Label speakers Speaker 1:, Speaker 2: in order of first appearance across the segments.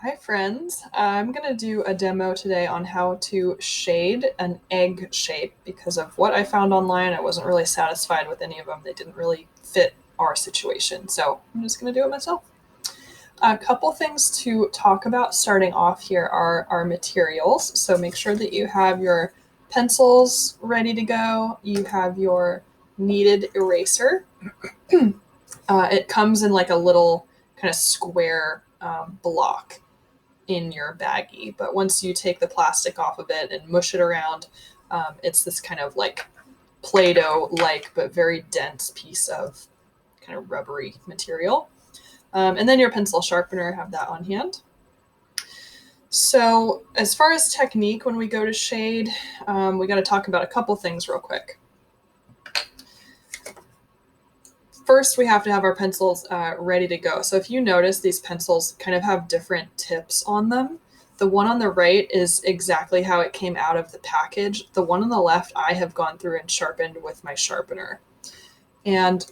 Speaker 1: Hi friends, I'm going to do a demo today on how to shade an egg shape because of what I found online. I wasn't really satisfied with any of them. They didn't really fit our situation, so I'm just going to do it myself. A couple things to talk about starting off here are our materials. So make sure that you have your pencils ready to go. You have your kneaded eraser. It comes in like a little kind of square block in your baggie. But once you take the plastic off of it and mush it around, it's this kind of like Play-Doh like, but very dense piece of kind of rubbery material. And then your pencil sharpener, have that on hand. So as far as technique, when we go to shade, we got to talk about a couple things real quick. First, we have to have our pencils ready to go. So if you notice, these pencils kind of have different tips on them. The one on the right is exactly how it came out of the package. The one on the left, I have gone through and sharpened with my sharpener. And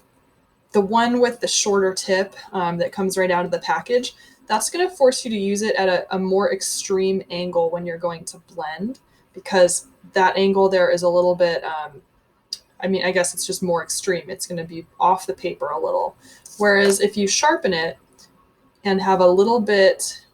Speaker 1: the one with the shorter tip that comes right out of the package, that's going to force you to use it at a more extreme angle when you're going to blend, because that angle there is a little bit I guess it's just more extreme. It's going to be off the paper a little. Whereas if you sharpen it and have a little bit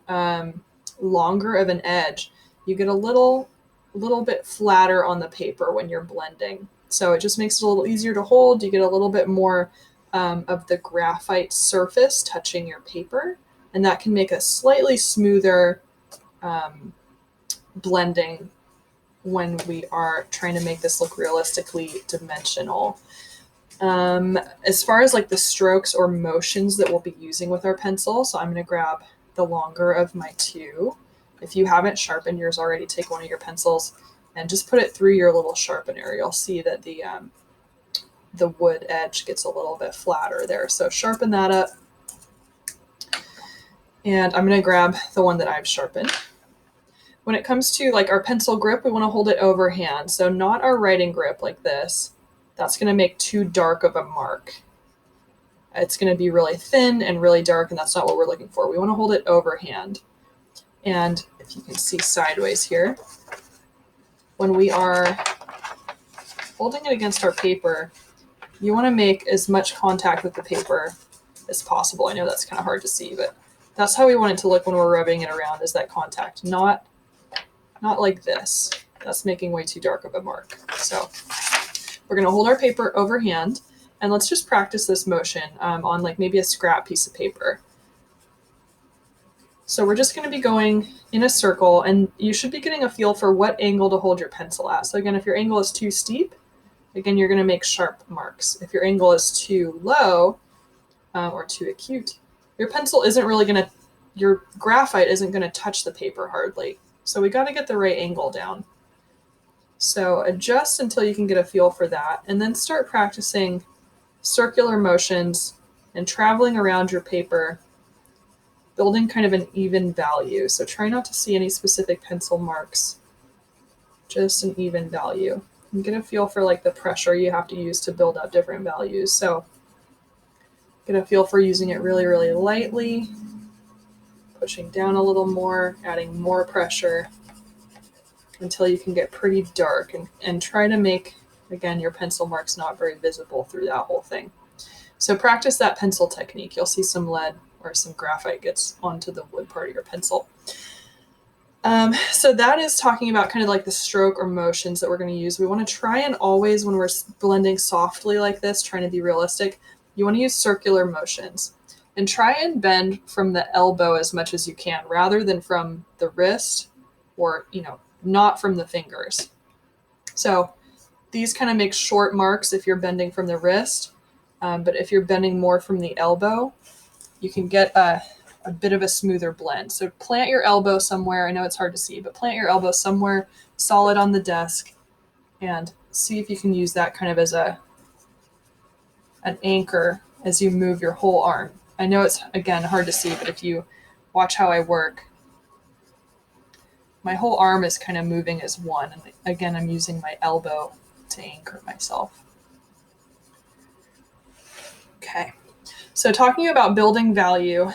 Speaker 1: longer of an edge, you get a little bit flatter on the paper when you're blending. So it just makes it a little easier to hold. You get a little bit more of the graphite surface touching your paper, and that can make a slightly smoother blending when we are trying to make this look realistically dimensional. As far as like the strokes or motions that we'll be using with our pencil, so I'm going to grab the longer of my two. If you haven't sharpened yours already, take one of your pencils and just put it through your little sharpener. You'll see that the wood edge gets a little bit flatter there. So sharpen that up. And I'm going to grab the one that I've sharpened. When it comes to like our pencil grip, we want to hold it overhand. So not our writing grip like this. That's going to make too dark of a mark. It's going to be really thin and really dark, and that's not what we're looking for. We want to hold it overhand. And if you can see sideways here, when we are holding it against our paper, you want to make as much contact with the paper as possible. I know that's kind of hard to see, but that's how we want it to look when we're rubbing it around, is that contact, not like this. That's making way too dark of a mark. So we're going to hold our paper overhand, and let's just practice this motion on like maybe a scrap piece of paper. So we're just going to be going in a circle, and you should be getting a feel for what angle to hold your pencil at. So again, if your angle is too steep, again, you're going to make sharp marks. If your angle is too low or too acute, your graphite isn't going to touch the paper hardly. So we got to get the right angle down. So adjust until you can get a feel for that, and then start practicing circular motions and traveling around your paper, building kind of an even value. So try not to see any specific pencil marks, just an even value. And get a feel for like the pressure you have to use to build up different values. So get a feel for using it really, really lightly, pushing down a little more, adding more pressure until you can get pretty dark, and try to make, again, your pencil marks not very visible through that whole thing. So practice that pencil technique. You'll see some lead or some graphite gets onto the wood part of your pencil. So that is talking about kind of like the stroke or motions that we're going to use. We want to try and always, when we're blending softly like this, trying to be realistic, you want to use circular motions. And try and bend from the elbow as much as you can, rather than from the wrist or, not from the fingers. So these kind of make short marks if you're bending from the wrist, but if you're bending more from the elbow, you can get a bit of a smoother blend. So plant your elbow somewhere. I know it's hard to see, but plant your elbow somewhere solid on the desk and see if you can use that kind of as an anchor as you move your whole arm. I know it's, again, hard to see, but if you watch how I work, my whole arm is kind of moving as one. And again, I'm using my elbow to anchor myself. Okay. So talking about building value,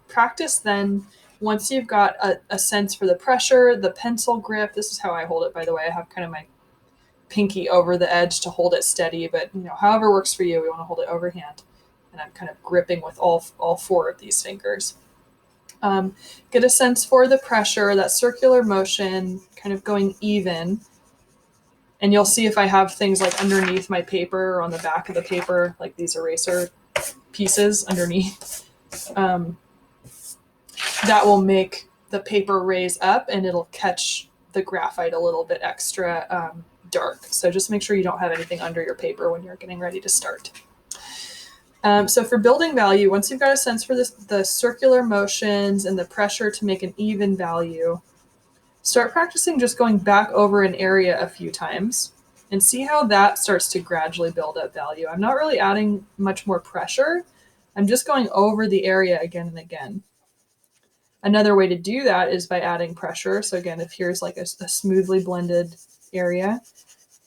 Speaker 1: practice then once you've got a sense for the pressure, the pencil grip, this is how I hold it, by the way. I have kind of my pinky over the edge to hold it steady, but however works for you, we want to hold it overhand. And I'm kind of gripping with all four of these fingers. Get a sense for the pressure, that circular motion, kind of going even. And you'll see if I have things like underneath my paper or on the back of the paper, like these eraser pieces underneath, that will make the paper raise up and it'll catch the graphite a little bit extra dark. So just make sure you don't have anything under your paper when you're getting ready to start. So for building value, once you've got a sense for the circular motions and the pressure to make an even value, start practicing just going back over an area a few times and see how that starts to gradually build up value. I'm not really adding much more pressure. I'm just going over the area again and again. Another way to do that is by adding pressure. So again, if here's like a smoothly blended area,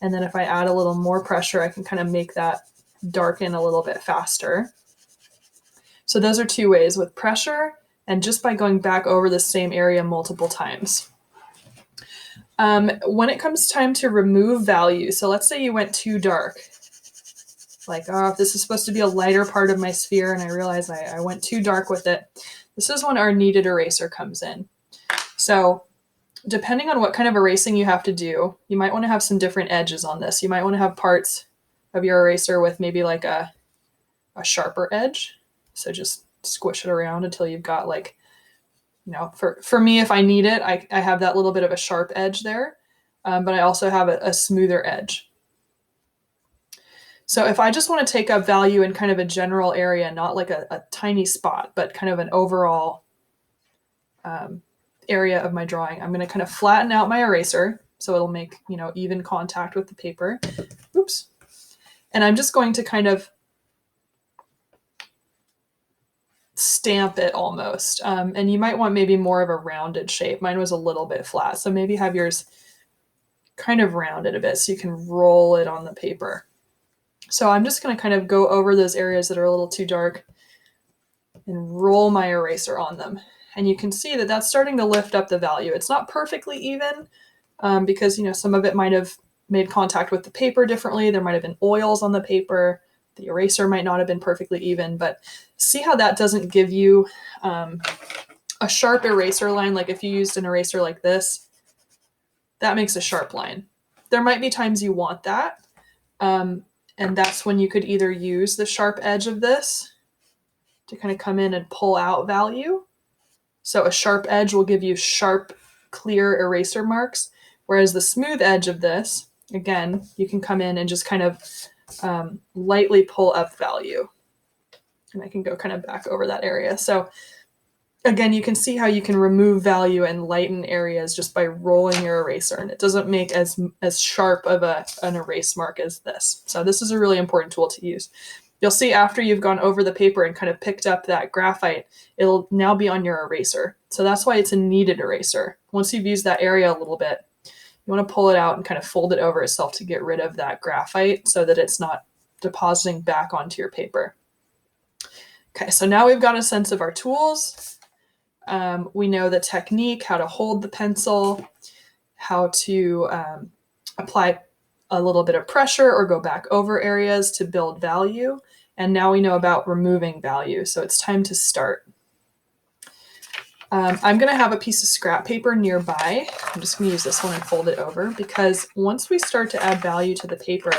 Speaker 1: and then if I add a little more pressure, I can kind of make that darken a little bit faster. So those are two ways, with pressure and just by going back over the same area multiple times. When it comes time to remove value, so let's say you went too dark, like, oh, if this is supposed to be a lighter part of my sphere and I realize I went too dark with it, this is when our kneaded eraser comes in. So depending on what kind of erasing you have to do, you might want to have some different edges on this. You might want to have parts of your eraser with maybe like a sharper edge. So just squish it around until you've got like, for me, if I need it, I have that little bit of a sharp edge there, but I also have a smoother edge. So if I just want to take up value in kind of a general area, not like a tiny spot, but kind of an overall area of my drawing, I'm going to kind of flatten out my eraser so it'll make, even contact with the paper. Oops. And I'm just going to kind of stamp it almost. And you might want maybe more of a rounded shape. Mine was a little bit flat. So maybe have yours kind of rounded a bit so you can roll it on the paper. So I'm just going to kind of go over those areas that are a little too dark and roll my eraser on them. And you can see that that's starting to lift up the value. It's not perfectly even because, some of it might have made contact with the paper differently. There might have been oils on the paper. The eraser might not have been perfectly even, but see how that doesn't give you a sharp eraser line. Like if you used an eraser like this, that makes a sharp line. There might be times you want that. And that's when you could either use the sharp edge of this to kind of come in and pull out value. So a sharp edge will give you sharp, clear eraser marks, whereas the smooth edge of this, again, you can come in and just kind of lightly pull up value. And I can go kind of back over that area. So again, you can see how you can remove value and lighten areas just by rolling your eraser, and it doesn't make as sharp of an erase mark as this. So this is a really important tool to use. You'll see after you've gone over the paper and kind of picked up that graphite, it'll now be on your eraser. So that's why it's a kneaded eraser. Once you've used that area a little bit, you want to pull it out and kind of fold it over itself to get rid of that graphite so that it's not depositing back onto your paper. Okay, so now we've got a sense of our tools. We know the technique, how to hold the pencil, how to apply a little bit of pressure or go back over areas to build value. And now we know about removing value. So it's time to start. I'm going to have a piece of scrap paper nearby. I'm just going to use this one and fold it over because once we start to add value to the paper,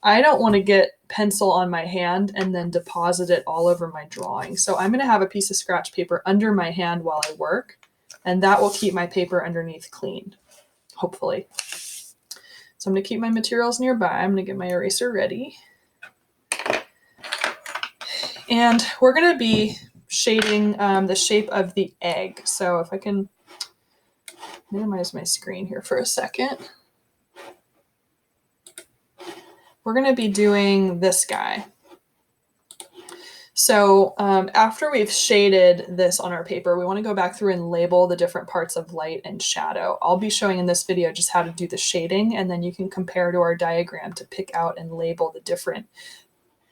Speaker 1: I don't want to get pencil on my hand and then deposit it all over my drawing. So I'm going to have a piece of scratch paper under my hand while I work, and that will keep my paper underneath clean, hopefully. So I'm going to keep my materials nearby. I'm going to get my eraser ready. And we're going to be shading the shape of the egg. So if I can minimize my screen here for a second. We're going to be doing this guy. So after we've shaded this on our paper, we want to go back through and label the different parts of light and shadow. I'll be showing in this video just how to do the shading, and then you can compare to our diagram to pick out and label the different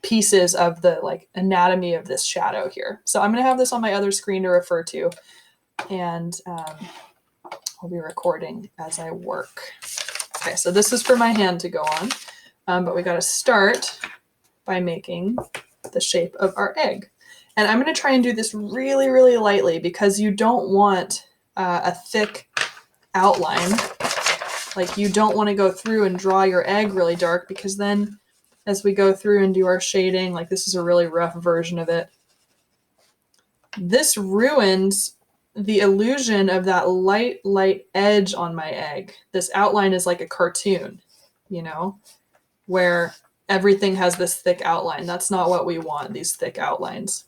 Speaker 1: pieces of the like anatomy of this shadow here. So I'm going to have this on my other screen to refer to, and I'll be recording as I work. Okay, so this is for my hand to go on, but we got to start by making the shape of our egg. And I'm going to try and do this really, really lightly because you don't want a thick outline. Like you don't want to go through and draw your egg really dark, because then as we go through and do our shading, like this is a really rough version of it, this ruins the illusion of that light edge on my egg. This outline is like a cartoon, you know, where everything has this thick outline. That's not what we want, these thick outlines.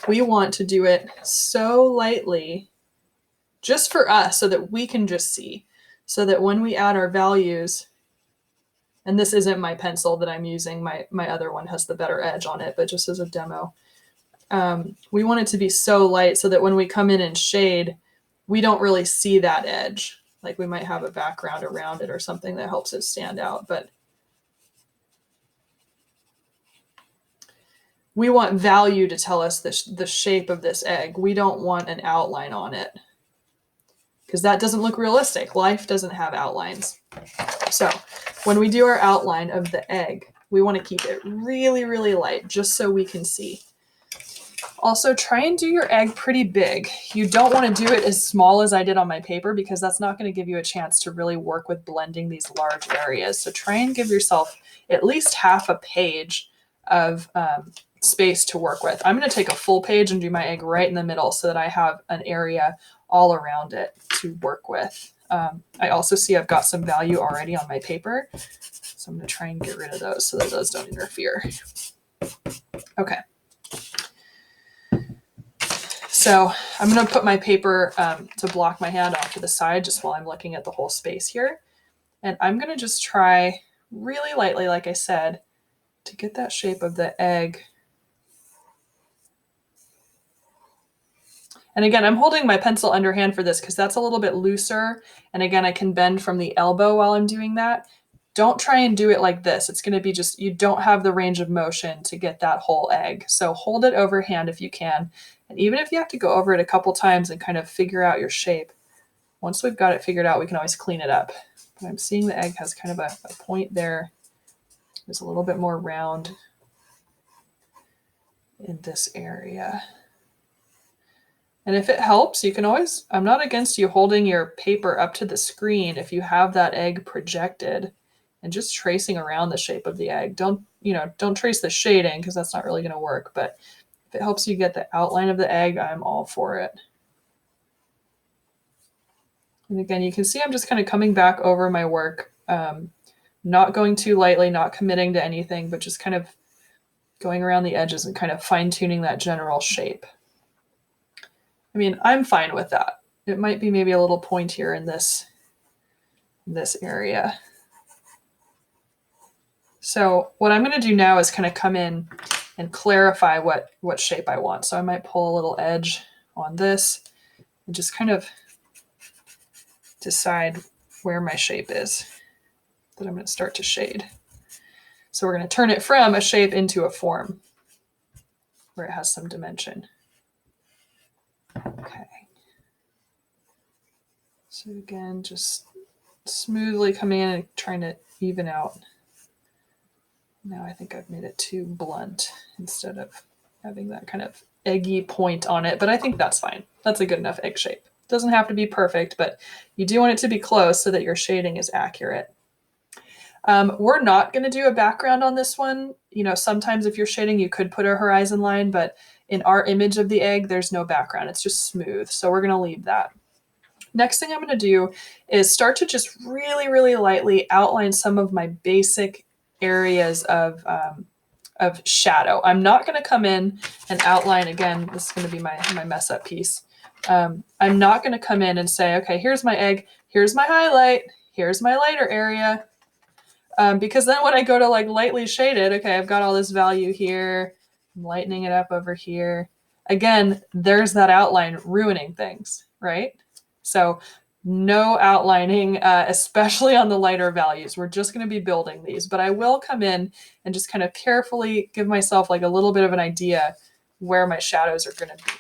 Speaker 1: We want to do it so lightly, just for us, so that we can just see, so that when we add our values, and this isn't my pencil that I'm using, my other one has the better edge on it, but just as a demo, we want it to be so light so that when we come in and shade, we don't really see that edge. Like we might have a background around it or something that helps it stand out, but we want value to tell us the shape of this egg. We don't want an outline on it, because that doesn't look realistic. Life doesn't have outlines. So when we do our outline of the egg, we want to keep it really, really light, just so we can see. Also, try and do your egg pretty big. You don't want to do it as small as I did on my paper, because that's not going to give you a chance to really work with blending these large areas. So try and give yourself at least half a page of space to work with. I'm going to take a full page and do my egg right in the middle so that I have an area all around it to work with. I also see I've got some value already on my paper, so I'm going to try and get rid of those so that those don't interfere. Okay. So I'm going to put my paper to block my hand off to the side just while I'm looking at the whole space here. And I'm going to just try really lightly, like I said, to get that shape of the egg. And again, I'm holding my pencil underhand for this because that's a little bit looser. And again, I can bend from the elbow while I'm doing that. Don't try and do it like this. It's going to be just, you don't have the range of motion to get that whole egg. So hold it overhand if you can. And even if you have to go over it a couple times and kind of figure out your shape, once we've got it figured out, we can always clean it up. But I'm seeing the egg has kind of a point there. There's a little bit more round in this area. And if it helps, you can always, I'm not against you holding your paper up to the screen if you have that egg projected and just tracing around the shape of the egg. Don't trace the shading because that's not really going to work. But if it helps you get the outline of the egg, I'm all for it. And again, you can see I'm just kind of coming back over my work, not going too lightly, not committing to anything, but just kind of going around the edges and kind of fine-tuning that general shape. I mean, I'm fine with that. It might be maybe a little pointier in this area. So what I'm going to do now is kind of come in and clarify what shape I want. So I might pull a little edge on this and just kind of decide where my shape is that I'm going to start to shade. So we're going to turn it from a shape into a form where it has some dimension. Okay. So again, just smoothly coming in and trying to even out. Now I think I've made it too blunt instead of having that kind of eggy point on it, but I think that's fine. That's a good enough egg shape. It doesn't have to be perfect, but you do want it to be close so that your shading is accurate. We're not going to do a background on this one. You know, sometimes if you're shading, you could put a horizon line, but in our image of the egg, there's no background. It's just smooth. So we're going to leave that. Next thing I'm going to do is start to just really, really lightly outline some of my basic areas of shadow. I'm not going to come in and outline, again, this is going to be my mess up piece. I'm not going to come in and say, okay, here's my egg, here's my highlight, here's my lighter area. Because then when I go to like lightly shaded, okay, I've got all this value here, I'm lightening it up over here. Again, there's that outline ruining things, right? So no outlining, especially on the lighter values. We're just going to be building these, but I will come in and just kind of carefully give myself like a little bit of an idea where my shadows are going to be.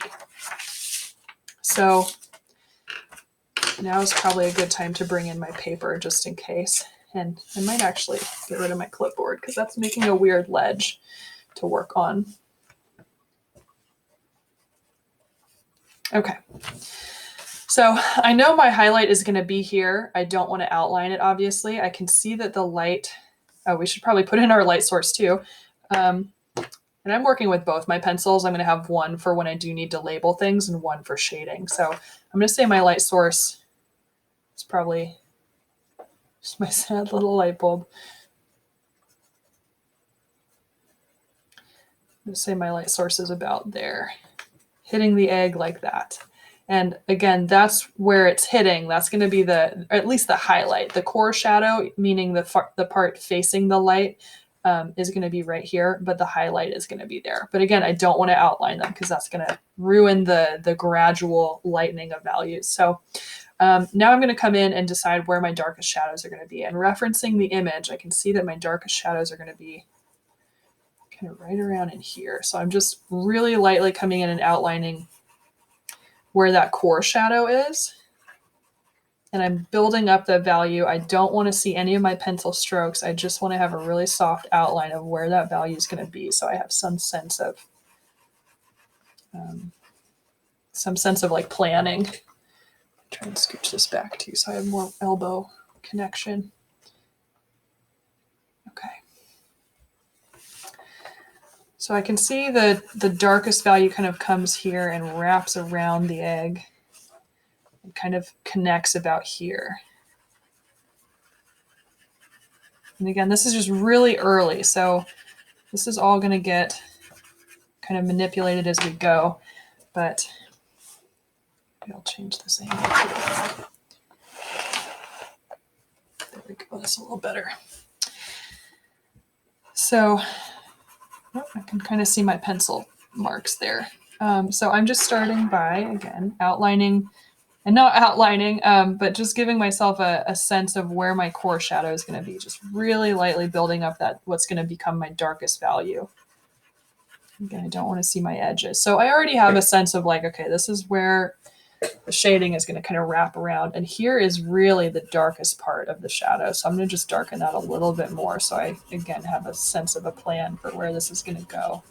Speaker 1: So now is probably a good time to bring in my paper just in case. And I might actually get rid of my clipboard because that's making a weird ledge to work on. Okay. So I know my highlight is going to be here. I don't want to outline it, obviously. I can see that the light, we should probably put in our light source too. And I'm working with both my pencils. I'm going to have one for when I do need to label things and one for shading. So I'm going to say my light source is probably just my sad little light bulb. I'm going to say my light source is about there, hitting the egg like that. And again, that's where it's hitting. That's going to be the, or at least the highlight. The core shadow, meaning the part facing the light, is going to be right here, but the highlight is going to be there. But again, I don't want to outline them because that's going to ruin the gradual lightening of values. So now I'm going to come in and decide where my darkest shadows are going to be. And referencing the image, I can see that my darkest shadows are going to be kind of right around in here. So I'm just really lightly coming in and outlining where that core shadow is. And I'm building up the value. I don't want to see any of my pencil strokes. I just want to have a really soft outline of where that value is going to be. So I have some sense of like planning. Try and scooch this back too so I have more elbow connection. Okay. So I can see that the darkest value kind of comes here and wraps around the egg and kind of connects about here. And again, this is just really early, so this is all going to get kind of manipulated as we go, but I'll change this angle. There we go, that's a little better. So I can kind of see my pencil marks there. So I'm just starting by, again, outlining, and not outlining, but just giving myself a sense of where my core shadow is going to be. Just really lightly building up that what's going to become my darkest value. Again, I don't want to see my edges. So I already have a sense of like, okay, this is where the shading is going to kind of wrap around. And here is really the darkest part of the shadow. So I'm going to just darken that a little bit more. So I, again, have a sense of a plan for where this is going to go.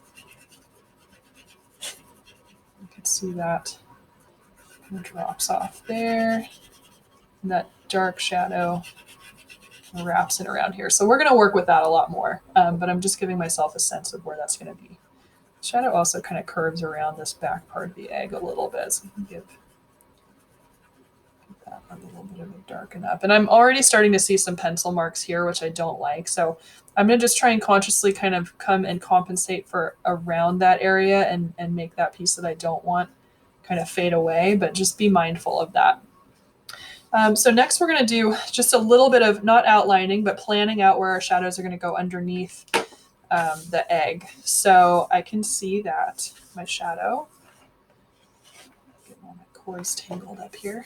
Speaker 1: You can see that it drops off there. And that dark shadow wraps it around here. So we're going to work with that a lot more. But I'm just giving myself a sense of where that's going to be. Shadow also kind of curves around this back part of the egg a little bit. So give that a little bit of a darken up. And I'm already starting to see some pencil marks here, which I don't like. So I'm going to just try and consciously kind of come and compensate for around that area and make that piece that I don't want kind of fade away, but just be mindful of that. So next we're going to do just a little bit of not outlining, but planning out where our shadows are going to go underneath the egg. So I can see that my shadow, get all my cords tangled up here.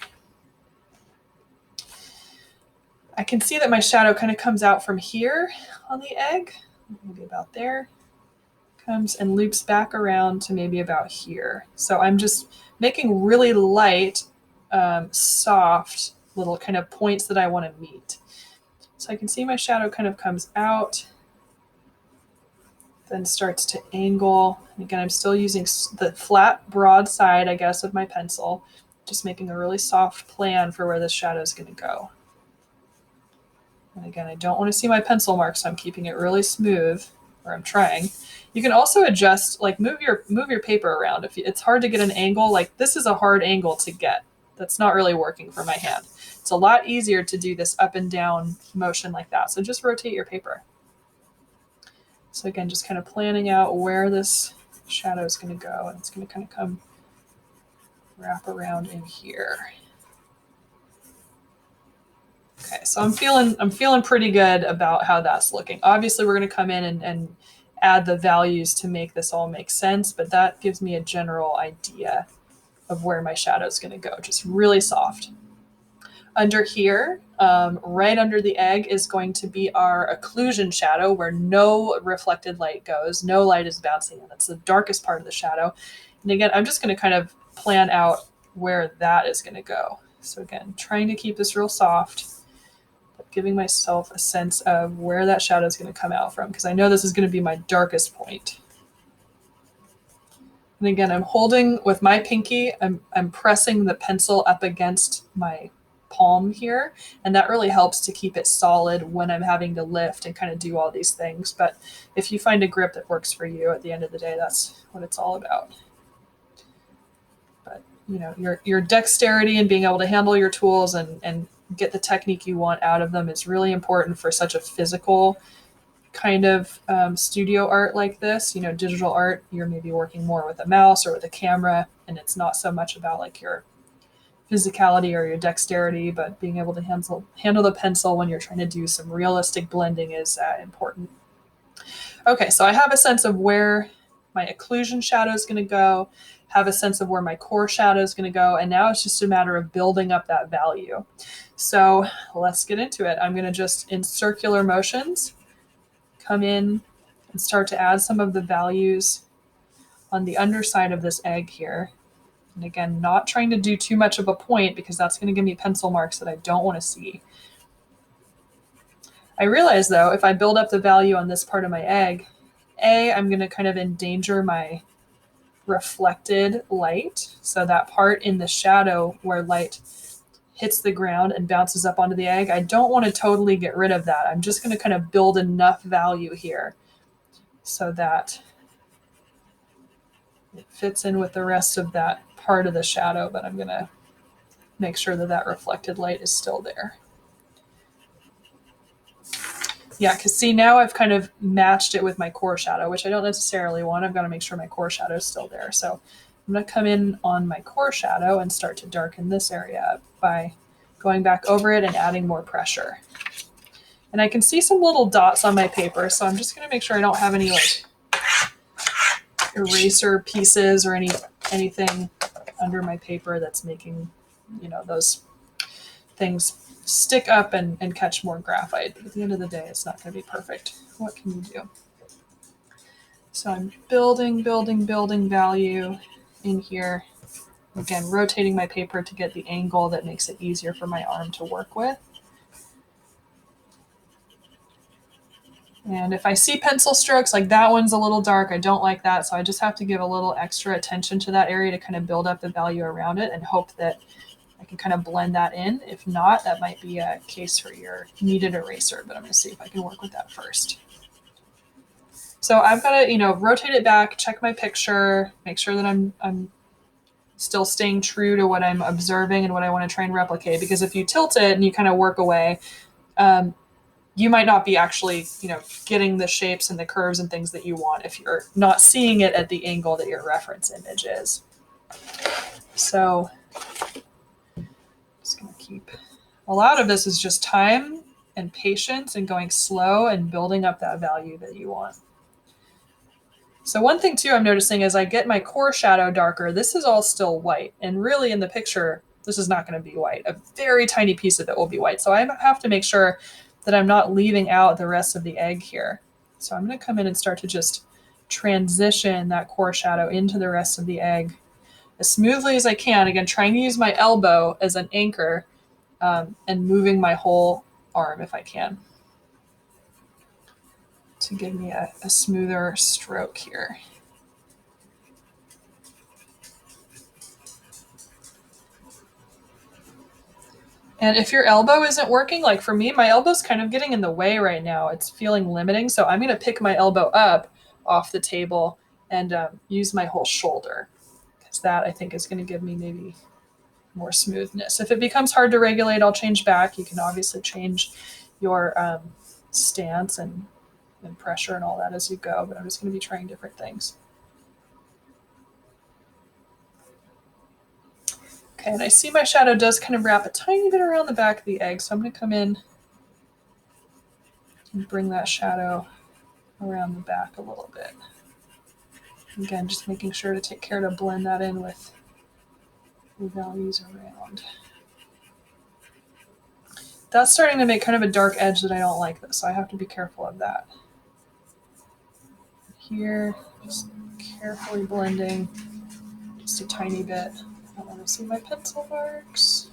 Speaker 1: I can see that my shadow kind of comes out from here on the egg, maybe about there, comes and loops back around to maybe about here. So I'm just making really light, soft little kind of points that I want to meet. So I can see my shadow kind of comes out, then starts to angle. And again, I'm still using the flat, broad side, I guess, of my pencil, just making a really soft plan for where this shadow is going to go. And again, I don't want to see my pencil marks, so I'm keeping it really smooth, or I'm trying. You can also adjust, like move your paper around. If it's hard to get an angle, like this is a hard angle to get. That's not really working for my hand. It's a lot easier to do this up and down motion like that. So just rotate your paper. So again, just kind of planning out where this shadow is going to go, and it's going to kind of come wrap around in here. Okay, so I'm feeling pretty good about how that's looking. Obviously, we're going to come in and add the values to make this all make sense, but that gives me a general idea of where my shadow is going to go, just really soft. Under here, right under the egg, is going to be our occlusion shadow, where no reflected light goes, no light is bouncing in. That's the darkest part of the shadow. And again, I'm just going to kind of plan out where that is going to go. So again, trying to keep this real soft, but giving myself a sense of where that shadow is going to come out from, because I know this is going to be my darkest point. And again, I'm holding with my pinky, I'm pressing the pencil up against my palm here, and that really helps to keep it solid when I'm having to lift and kind of do all these things. But if you find a grip that works for you, at the end of the day, that's what it's all about. But you know, your dexterity and being able to handle your tools and get the technique you want out of them is really important for such a physical kind of studio art like this. You know, digital art, you're maybe working more with a mouse or with a camera, and it's not so much about like your physicality or your dexterity, but being able to handle the pencil when you're trying to do some realistic blending is important. Okay, so I have a sense of where my occlusion shadow is going to go, have a sense of where my core shadow is going to go, and now it's just a matter of building up that value. So let's get into it. I'm going to just, in circular motions, come in and start to add some of the values on the underside of this egg here. And again, not trying to do too much of a point because that's going to give me pencil marks that I don't want to see. I realize though, if I build up the value on this part of my egg, I'm going to kind of endanger my reflected light. So that part in the shadow where light hits the ground and bounces up onto the egg, I don't want to totally get rid of that. I'm just going to kind of build enough value here so that it fits in with the rest of that part of the shadow, but I'm going to make sure that that reflected light is still there. Yeah, because see, now I've kind of matched it with my core shadow, which I don't necessarily want. I've got to make sure my core shadow is still there. So I'm going to come in on my core shadow and start to darken this area up by going back over it and adding more pressure. And I can see some little dots on my paper, so I'm just going to make sure I don't have any like eraser pieces or anything under my paper that's making, you know, those things stick up and catch more graphite. But at the end of the day, it's not going to be perfect. What can you do? So I'm building value in here. Again, rotating my paper to get the angle that makes it easier for my arm to work with. And if I see pencil strokes, like that one's a little dark, I don't like that. So I just have to give a little extra attention to that area to kind of build up the value around it and hope that I can kind of blend that in. If not, that might be a case for your kneaded eraser, but I'm going to see if I can work with that first. So I've got to, you know, rotate it back, check my picture, make sure that I'm still staying true to what I'm observing and what I want to try and replicate. Because if you tilt it and you kind of work away, you might not be actually, you know, getting the shapes and the curves and things that you want if you're not seeing it at the angle that your reference image is. So just going to keep, a lot of this is just time and patience and going slow and building up that value that you want. So one thing too I'm noticing as I get my core shadow darker, this is all still white. And really in the picture, this is not going to be white. A very tiny piece of it will be white. So I have to make sure that I'm not leaving out the rest of the egg here. So I'm going to come in and start to just transition that core shadow into the rest of the egg as smoothly as I can. Again, trying to use my elbow as an anchor and moving my whole arm if I can to give me a smoother stroke here. And if your elbow isn't working, like for me, my elbow's kind of getting in the way right now. It's feeling limiting. So I'm going to pick my elbow up off the table and use my whole shoulder, because that I think is going to give me maybe more smoothness. If it becomes hard to regulate, I'll change back. You can obviously change your stance and pressure and all that as you go, but I'm just going to be trying different things. Okay, and I see my shadow does kind of wrap a tiny bit around the back of the egg, so I'm going to come in and bring that shadow around the back a little bit. Again, just making sure to take care to blend that in with the values around. that's starting to make kind of a dark edge that I don't like, so I have to be careful of that. Here, just carefully blending just a tiny bit. I want to see my pencil marks,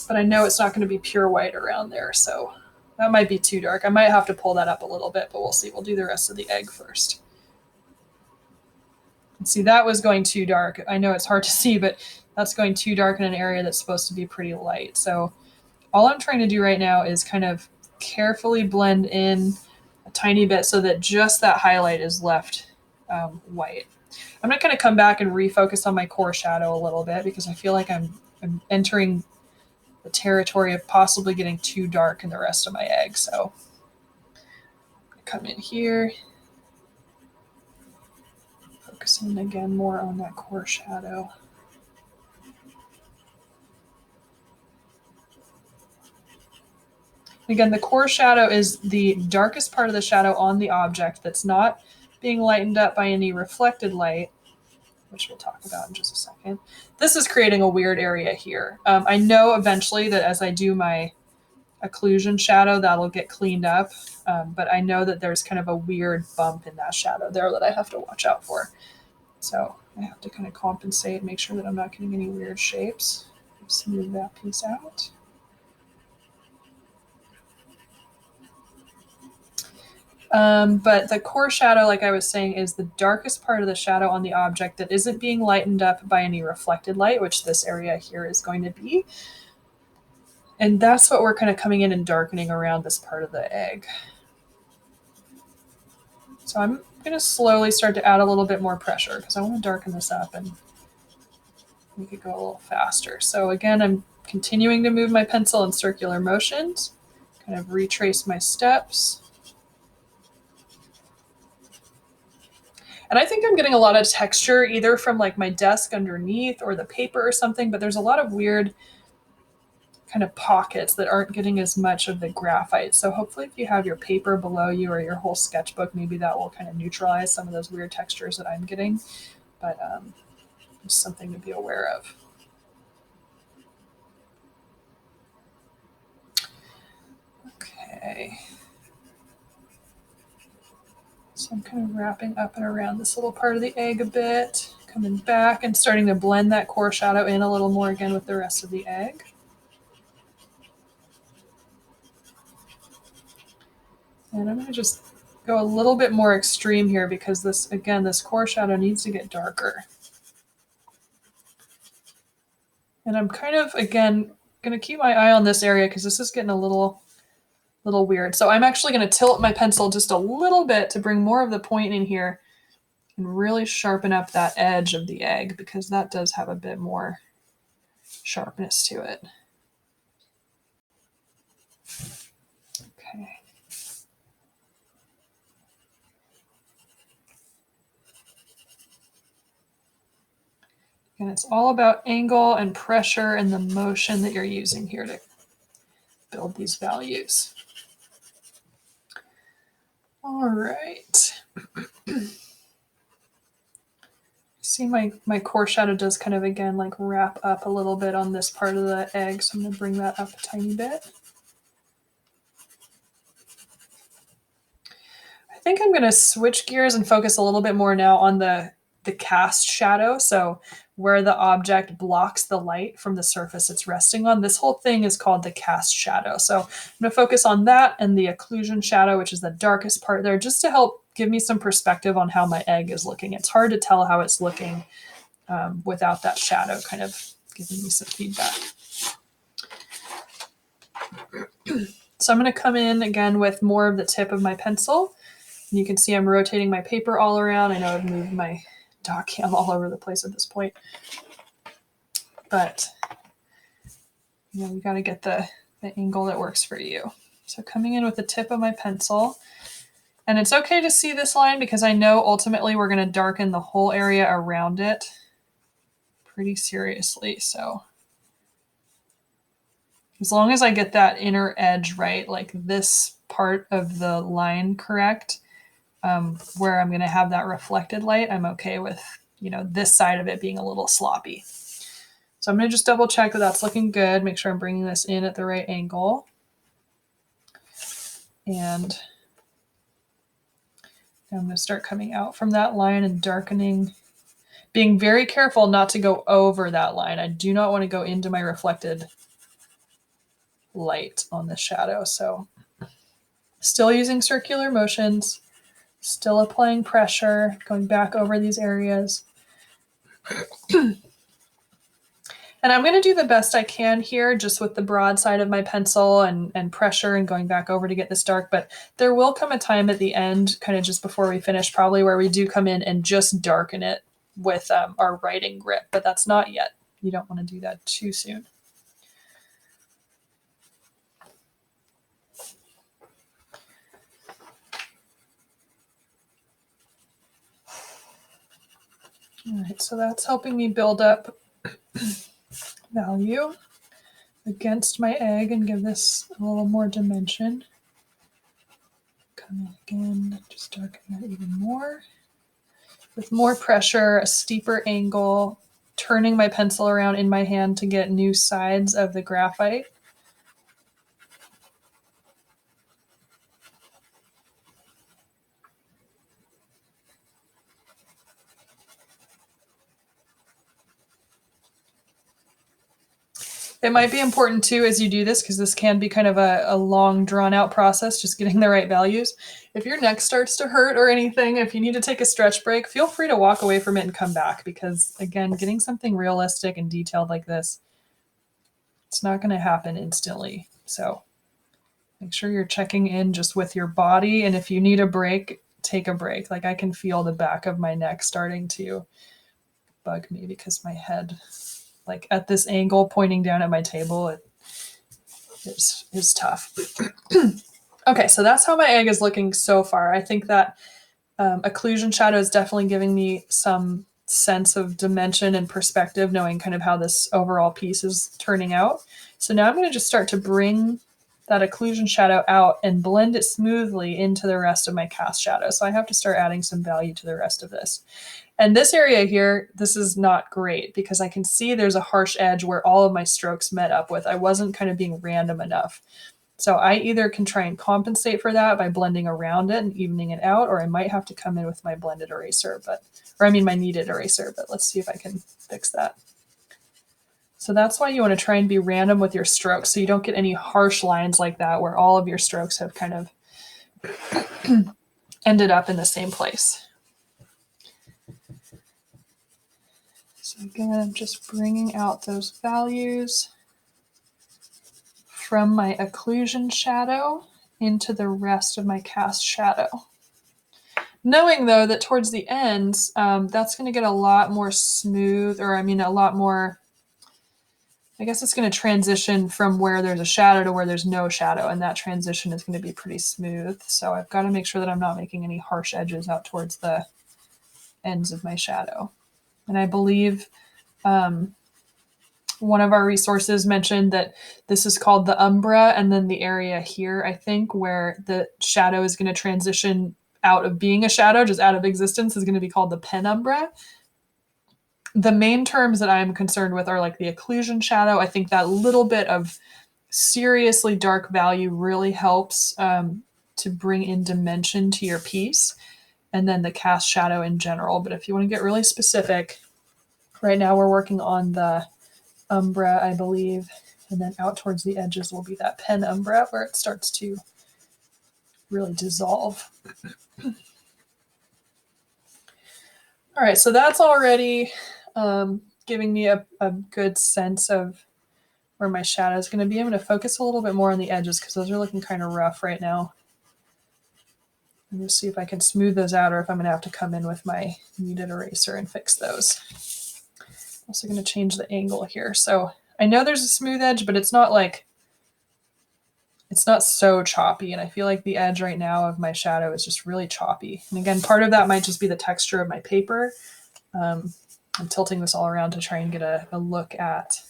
Speaker 1: but I know it's not going to be pure white around there, so that might be too dark. I might have to pull that up a little bit, but we'll see. We'll do the rest of the egg first. And see, that was going too dark. I know it's hard to see, but that's going too dark in an area that's supposed to be pretty light. So all I'm trying to do right now is kind of carefully blend in a tiny bit so that just that highlight is left white. I'm not going to come back and refocus on my core shadow a little bit because I feel like I'm entering the territory of possibly getting too dark in the rest of my egg. So come in here, focusing again more on that core shadow. Again, the core shadow is the darkest part of the shadow on the object that's not being lightened up by any reflected light, which we'll talk about in just a second. This is creating a weird area here. I know eventually that as I do my occlusion shadow, that'll get cleaned up, but I know that there's kind of a weird bump in that shadow there that I have to watch out for. So I have to kind of compensate, make sure that I'm not getting any weird shapes. Smooth that piece out. But the core shadow, like I was saying, is the darkest part of the shadow on the object that isn't being lightened up by any reflected light, which this area here is going to be. And that's what we're kind of coming in and darkening around this part of the egg. So I'm going to slowly start to add a little bit more pressure because I want to darken this up and make it go a little faster. So again, I'm continuing to move my pencil in circular motions, kind of retrace my steps. And I think I'm getting a lot of texture either from like my desk underneath or the paper or something, but there's a lot of weird kind of pockets that aren't getting as much of the graphite. So hopefully if you have your paper below you or your whole sketchbook, maybe that will kind of neutralize some of those weird textures that I'm getting. But just something to be aware of. Okay. So I'm kind of wrapping up and around this little part of the egg a bit, coming back and starting to blend that core shadow in a little more again with the rest of the egg. And I'm going to just go a little bit more extreme here because this, again, this core shadow needs to get darker. And I'm kind of, again, going to keep my eye on this area because this is getting a little weird. So I'm actually going to tilt my pencil just a little bit to bring more of the point in here and really sharpen up that edge of the egg because that does have a bit more sharpness to it. Okay. And it's all about angle and pressure and the motion that you're using here to build these values. All right. See my core shadow does kind of, again, like wrap up a little bit on this part of the egg. So I'm going to bring that up a tiny bit. I think I'm going to switch gears and focus a little bit more now on the cast shadow. So where the object blocks the light from the surface it's resting on. This whole thing is called the cast shadow. So I'm going to focus on that and the occlusion shadow, which is the darkest part there, just to help give me some perspective on how my egg is looking. It's hard to tell how it's looking without that shadow kind of giving me some feedback. So I'm going to come in again with more of the tip of my pencil. And you can see I'm rotating my paper all around. I know I've moved my dog cam all over the place at this point. But you know, we got to get the angle that works for you. So coming in with the tip of my pencil. And it's okay to see this line because I know ultimately we're going to darken the whole area around it pretty seriously. So as long as I get that inner edge right, like this part of the line correct, where I'm going to have that reflected light, I'm okay with, you know, this side of it being a little sloppy. So I'm going to just double check that that's looking good, make sure I'm bringing this in at the right angle. And I'm going to start coming out from that line and darkening, being very careful not to go over that line. I do not want to go into my reflected light on the shadow. So still using circular motions, still applying pressure, going back over these areas. And I'm going to do the best I can here just with the broad side of my pencil and pressure and going back over to get this dark. But there will come a time at the end, kind of just before we finish probably, where we do come in and just darken it with our writing grip. But that's not yet. You don't want to do that too soon. All right, so that's helping me build up value against my egg and give this a little more dimension. Come in again, just darken that even more. With more pressure, a steeper angle, turning my pencil around in my hand to get new sides of the graphite. It might be important too as you do this, because this can be kind of a long drawn out process, just getting the right values. If your neck starts to hurt or anything, if you need to take a stretch break, feel free to walk away from it and come back, because again, getting something realistic and detailed like this, it's not going to happen instantly. So make sure you're checking in just with your body. And if you need a break, take a break. Like I can feel the back of my neck starting to bug me because my head, like at this angle pointing down at my table, it is tough. Okay, so that's how my egg is looking so far. I think that occlusion shadow is definitely giving me some sense of dimension and perspective, knowing kind of how this overall piece is turning out. So now I'm going to just start to bring that occlusion shadow out and blend it smoothly into the rest of my cast shadow. So I have to start adding some value to the rest of this. And this area here, this is not great because I can see there's a harsh edge where all of my strokes met up with. I wasn't kind of being random enough. So I either can try and compensate for that by blending around it and evening it out, or I might have to come in with my blended eraser, my kneaded eraser, but let's see if I can fix that. So that's why you want to try and be random with your strokes so you don't get any harsh lines like that where all of your strokes have kind of ended up in the same place. So again, I'm just bringing out those values from my occlusion shadow into the rest of my cast shadow. Knowing though that towards the ends, that's going to get a lot more smooth, a lot more, I guess it's going to transition from where there's a shadow to where there's no shadow, and that transition is going to be pretty smooth. So I've got to make sure that I'm not making any harsh edges out towards the ends of my shadow. And I believe one of our resources mentioned that this is called the umbra, and then the area here, I think, where the shadow is going to transition out of being a shadow, just out of existence, is going to be called the penumbra. The main terms that I'm concerned with are like the occlusion shadow. I think that little bit of seriously dark value really helps to bring in dimension to your piece, and then the cast shadow in general. But if you want to get really specific, right now we're working on the umbra, I believe, and then out towards the edges will be that penumbra where it starts to really dissolve. All right, so that's already giving me a good sense of where my shadow is going to be. I'm going to focus a little bit more on the edges because those are looking kind of rough right now. And just see if I can smooth those out, or if I'm going to have to come in with my kneaded eraser and fix those. I'm also going to change the angle here. So I know there's a smooth edge, but it's not so choppy. And I feel like the edge right now of my shadow is just really choppy. And again, part of that might just be the texture of my paper. I'm tilting this all around to try and get a look at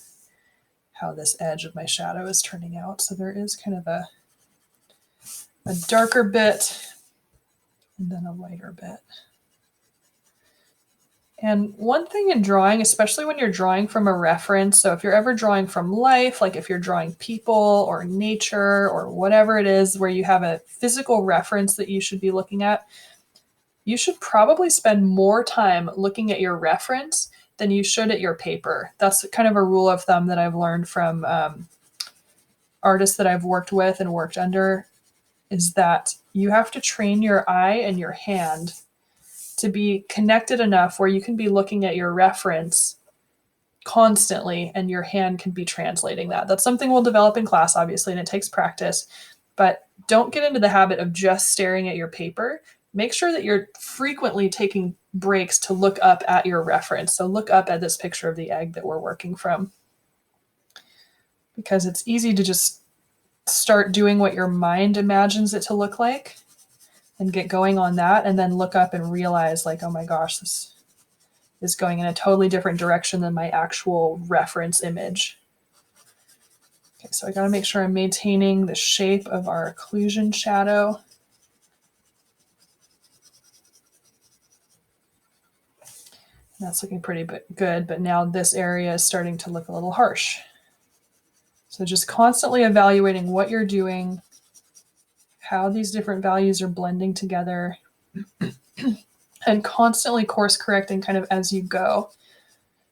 Speaker 1: how this edge of my shadow is turning out. So there is kind of a darker bit and then a lighter bit. And one thing in drawing, especially when you're drawing from a reference, so if you're ever drawing from life, like if you're drawing people or nature or whatever it is where you have a physical reference that you should be looking at, you should probably spend more time looking at your reference than you should at your paper. That's kind of a rule of thumb that I've learned from artists that I've worked with and worked under, is that you have to train your eye and your hand to be connected enough where you can be looking at your reference constantly and your hand can be translating that. That's something we'll develop in class, obviously, and it takes practice. But don't get into the habit of just staring at your paper. Make sure that you're frequently taking breaks to look up at your reference. So look up at this picture of the egg that we're working from, because it's easy to just start doing what your mind imagines it to look like and get going on that, and then look up and realize, like, oh my gosh, this is going in a totally different direction than my actual reference image. Okay, so I got to make sure I'm maintaining the shape of our occlusion shadow. That's looking pretty good, but now this area is starting to look a little harsh. So just constantly evaluating what you're doing, how these different values are blending together, and constantly course correcting kind of as you go.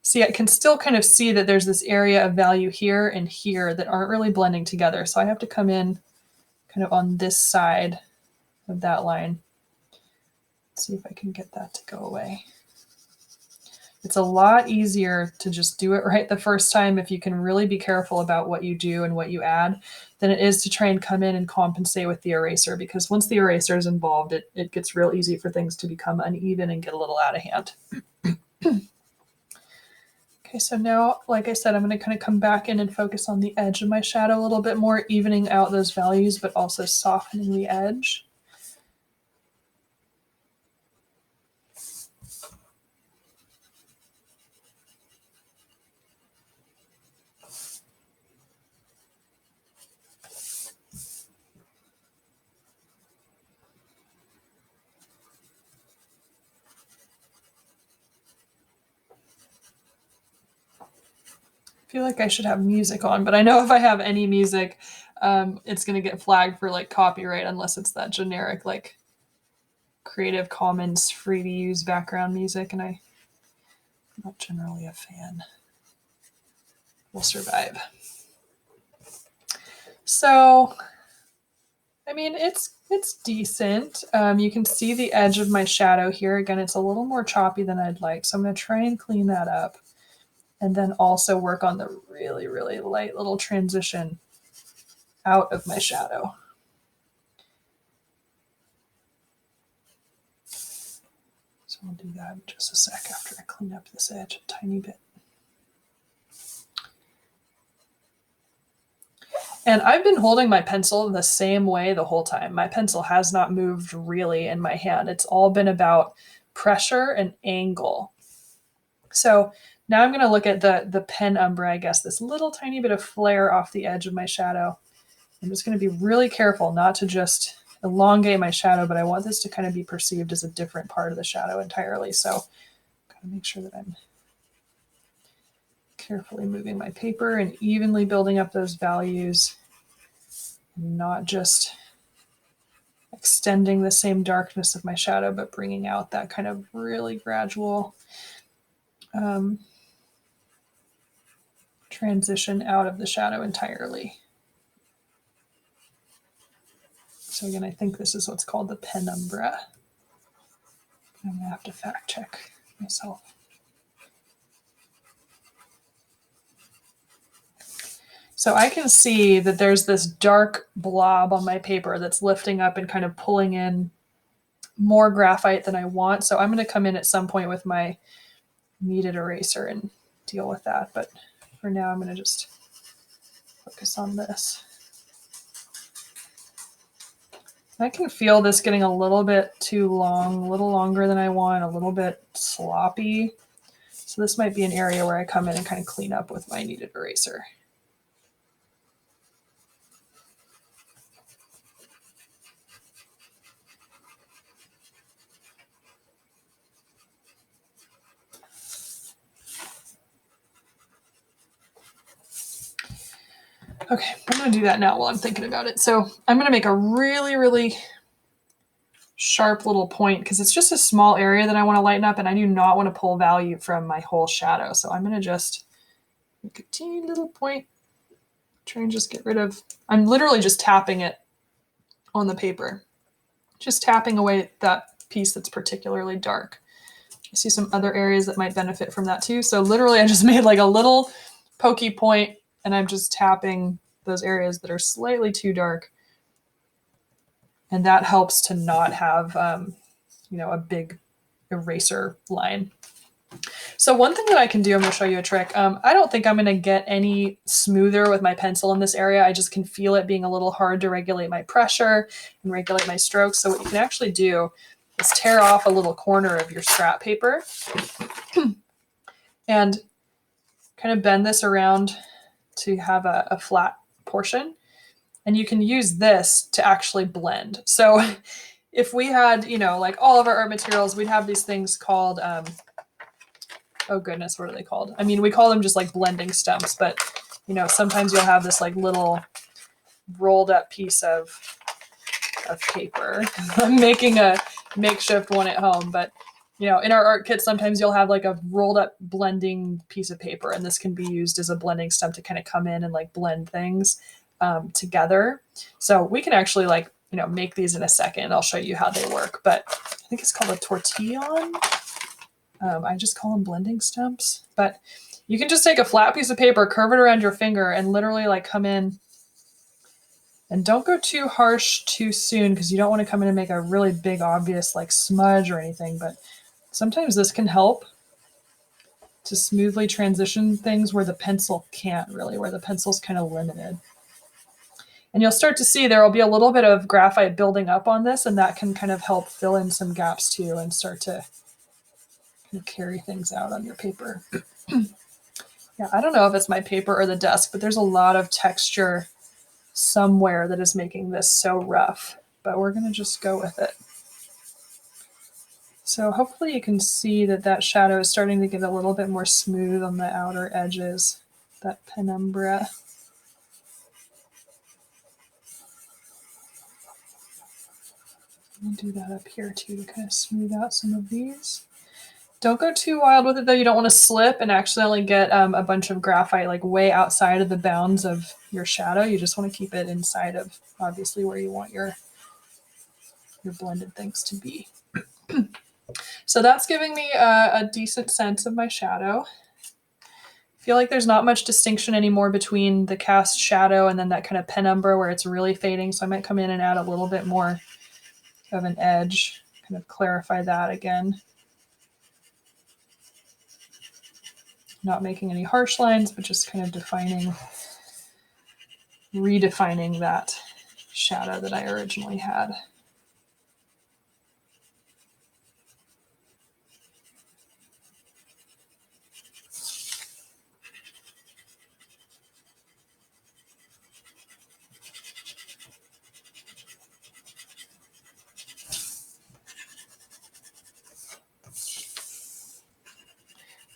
Speaker 1: See, I can still kind of see that there's this area of value here and here that aren't really blending together. So I have to come in kind of on this side of that line. Let's see if I can get that to go away. It's a lot easier to just do it right the first time if you can really be careful about what you do and what you add than it is to try and come in and compensate with the eraser, because once the eraser is involved, it gets real easy for things to become uneven and get a little out of hand. Okay, so now, like I said, I'm going to kind of come back in and focus on the edge of my shadow a little bit more, evening out those values, but also softening the edge. I feel like I should have music on, but I know if I have any music, it's going to get flagged for like copyright unless it's that generic like Creative Commons free to use background music, and I'm not generally a fan. We'll survive. So, I mean, it's decent. You can see the edge of my shadow here. Again, it's a little more choppy than I'd like, so I'm going to try and clean that up. And then also work on the really, really light little transition out of my shadow. So I'll do that in just a sec after I clean up this edge a tiny bit. And I've been holding my pencil the same way the whole time. My pencil has not moved really in my hand. It's all been about pressure and angle. So now I'm going to look at the penumbra, I guess, this little tiny bit of flare off the edge of my shadow. I'm just going to be really careful not to just elongate my shadow, but I want this to kind of be perceived as a different part of the shadow entirely. So I've got to make sure that I'm carefully moving my paper and evenly building up those values, not just extending the same darkness of my shadow, but bringing out that kind of really gradual transition out of the shadow entirely. So again, I think this is what's called the penumbra. I'm gonna have to fact check myself. So I can see that there's this dark blob on my paper that's lifting up and kind of pulling in more graphite than I want. So I'm going to come in at some point with my kneaded eraser and deal with that. But for now, I'm going to just focus on this. I can feel this getting a little bit too long, a little longer than I want, a little bit sloppy. So this might be an area where I come in and kind of clean up with my kneaded eraser. Okay, I'm going to do that now while I'm thinking about it. So I'm going to make a really, really sharp little point because it's just a small area that I want to lighten up, and I do not want to pull value from my whole shadow. So I'm going to just make a teeny little point, try and just get rid of, I'm literally just tapping it on the paper, just tapping away that piece that's particularly dark. I see some other areas that might benefit from that too. So literally I just made like a little pokey point and I'm just tapping those areas that are slightly too dark. And that helps to not have, a big eraser line. So one thing that I can do, I'm going to show you a trick. I don't think I'm going to get any smoother with my pencil in this area. I just can feel it being a little hard to regulate my pressure and regulate my strokes. So what you can actually do is tear off a little corner of your scrap paper and kind of bend this around to have a flat portion. And you can use this to actually blend. So if we had, like all of our art materials, we'd have these things called, oh goodness, what are they called? I mean, we call them just like blending stumps, but sometimes you'll have this like little rolled up piece of paper. I'm making a makeshift one at home, but in our art kit, sometimes you'll have like a rolled up blending piece of paper, and this can be used as a blending stump to kind of come in and like blend things together. So we can actually like, make these in a second. I'll show you how they work, but I think it's called a tortillon. I just call them blending stumps, but you can just take a flat piece of paper, curve it around your finger, and literally like come in. And don't go too harsh too soon because you don't want to come in and make a really big, obvious like smudge or anything. But sometimes this can help to smoothly transition things where the pencil can't really, where the pencil's kind of limited. And you'll start to see there will be a little bit of graphite building up on this, and that can kind of help fill in some gaps too and start to kind of carry things out on your paper. Yeah, I don't know if it's my paper or the desk, but there's a lot of texture somewhere that is making this so rough, but we're going to just go with it. So hopefully you can see that shadow is starting to get a little bit more smooth on the outer edges, that penumbra. I'll do that up here too to kind of smooth out some of these. Don't go too wild with it though. You don't want to slip and accidentally get a bunch of graphite like way outside of the bounds of your shadow. You just want to keep it inside of obviously where you want your blended things to be. So that's giving me a decent sense of my shadow. I feel like there's not much distinction anymore between the cast shadow and then that kind of penumbra where it's really fading. So I might come in and add a little bit more of an edge, kind of clarify that again. Not making any harsh lines, but just kind of redefining that shadow that I originally had.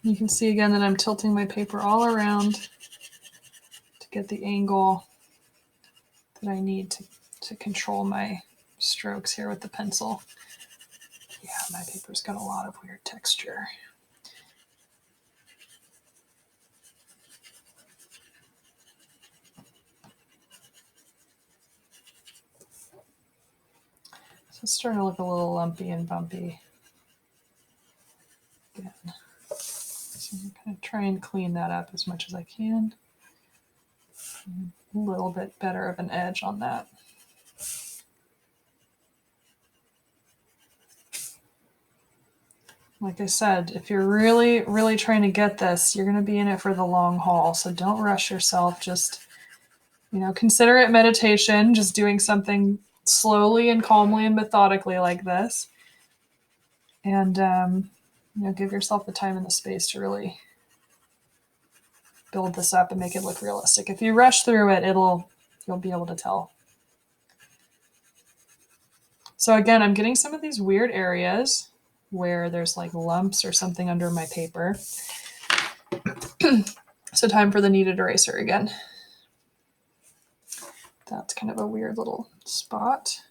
Speaker 1: You can see again that I'm tilting my paper all around to get the angle that I need to control my strokes here with the pencil. Yeah, my paper's got a lot of weird texture. So it's starting to look a little lumpy and bumpy. Again. So I'm going to try and clean that up as much as I can. A little bit better of an edge on that. Like I said, if you're really, really trying to get this, you're going to be in it for the long haul. So don't rush yourself. Just, consider it meditation, just doing something slowly and calmly and methodically like this. And, give yourself the time and the space to really build this up and make it look realistic. If you rush through it, you'll be able to tell. So again, I'm getting some of these weird areas where there's like lumps or something under my paper. So time for the kneaded eraser again. That's kind of a weird little spot.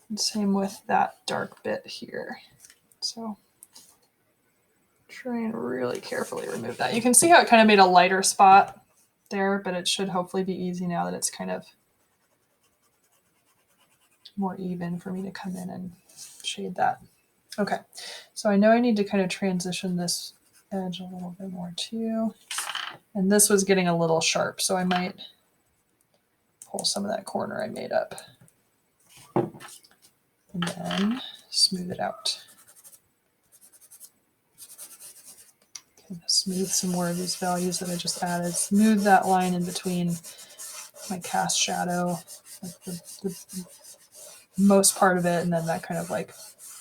Speaker 1: And same with that dark bit here. So try and really carefully remove that. You can see how it kind of made a lighter spot there, but it should hopefully be easy now that it's kind of more even for me to come in and shade that. Okay, so I know I need to kind of transition this edge a little bit more too. And this was getting a little sharp, so I might pull some of that corner I made up. And then smooth it out. Okay, smooth some more of these values that I just added. Smooth that line in between my cast shadow, like the most part of it, and then that kind of like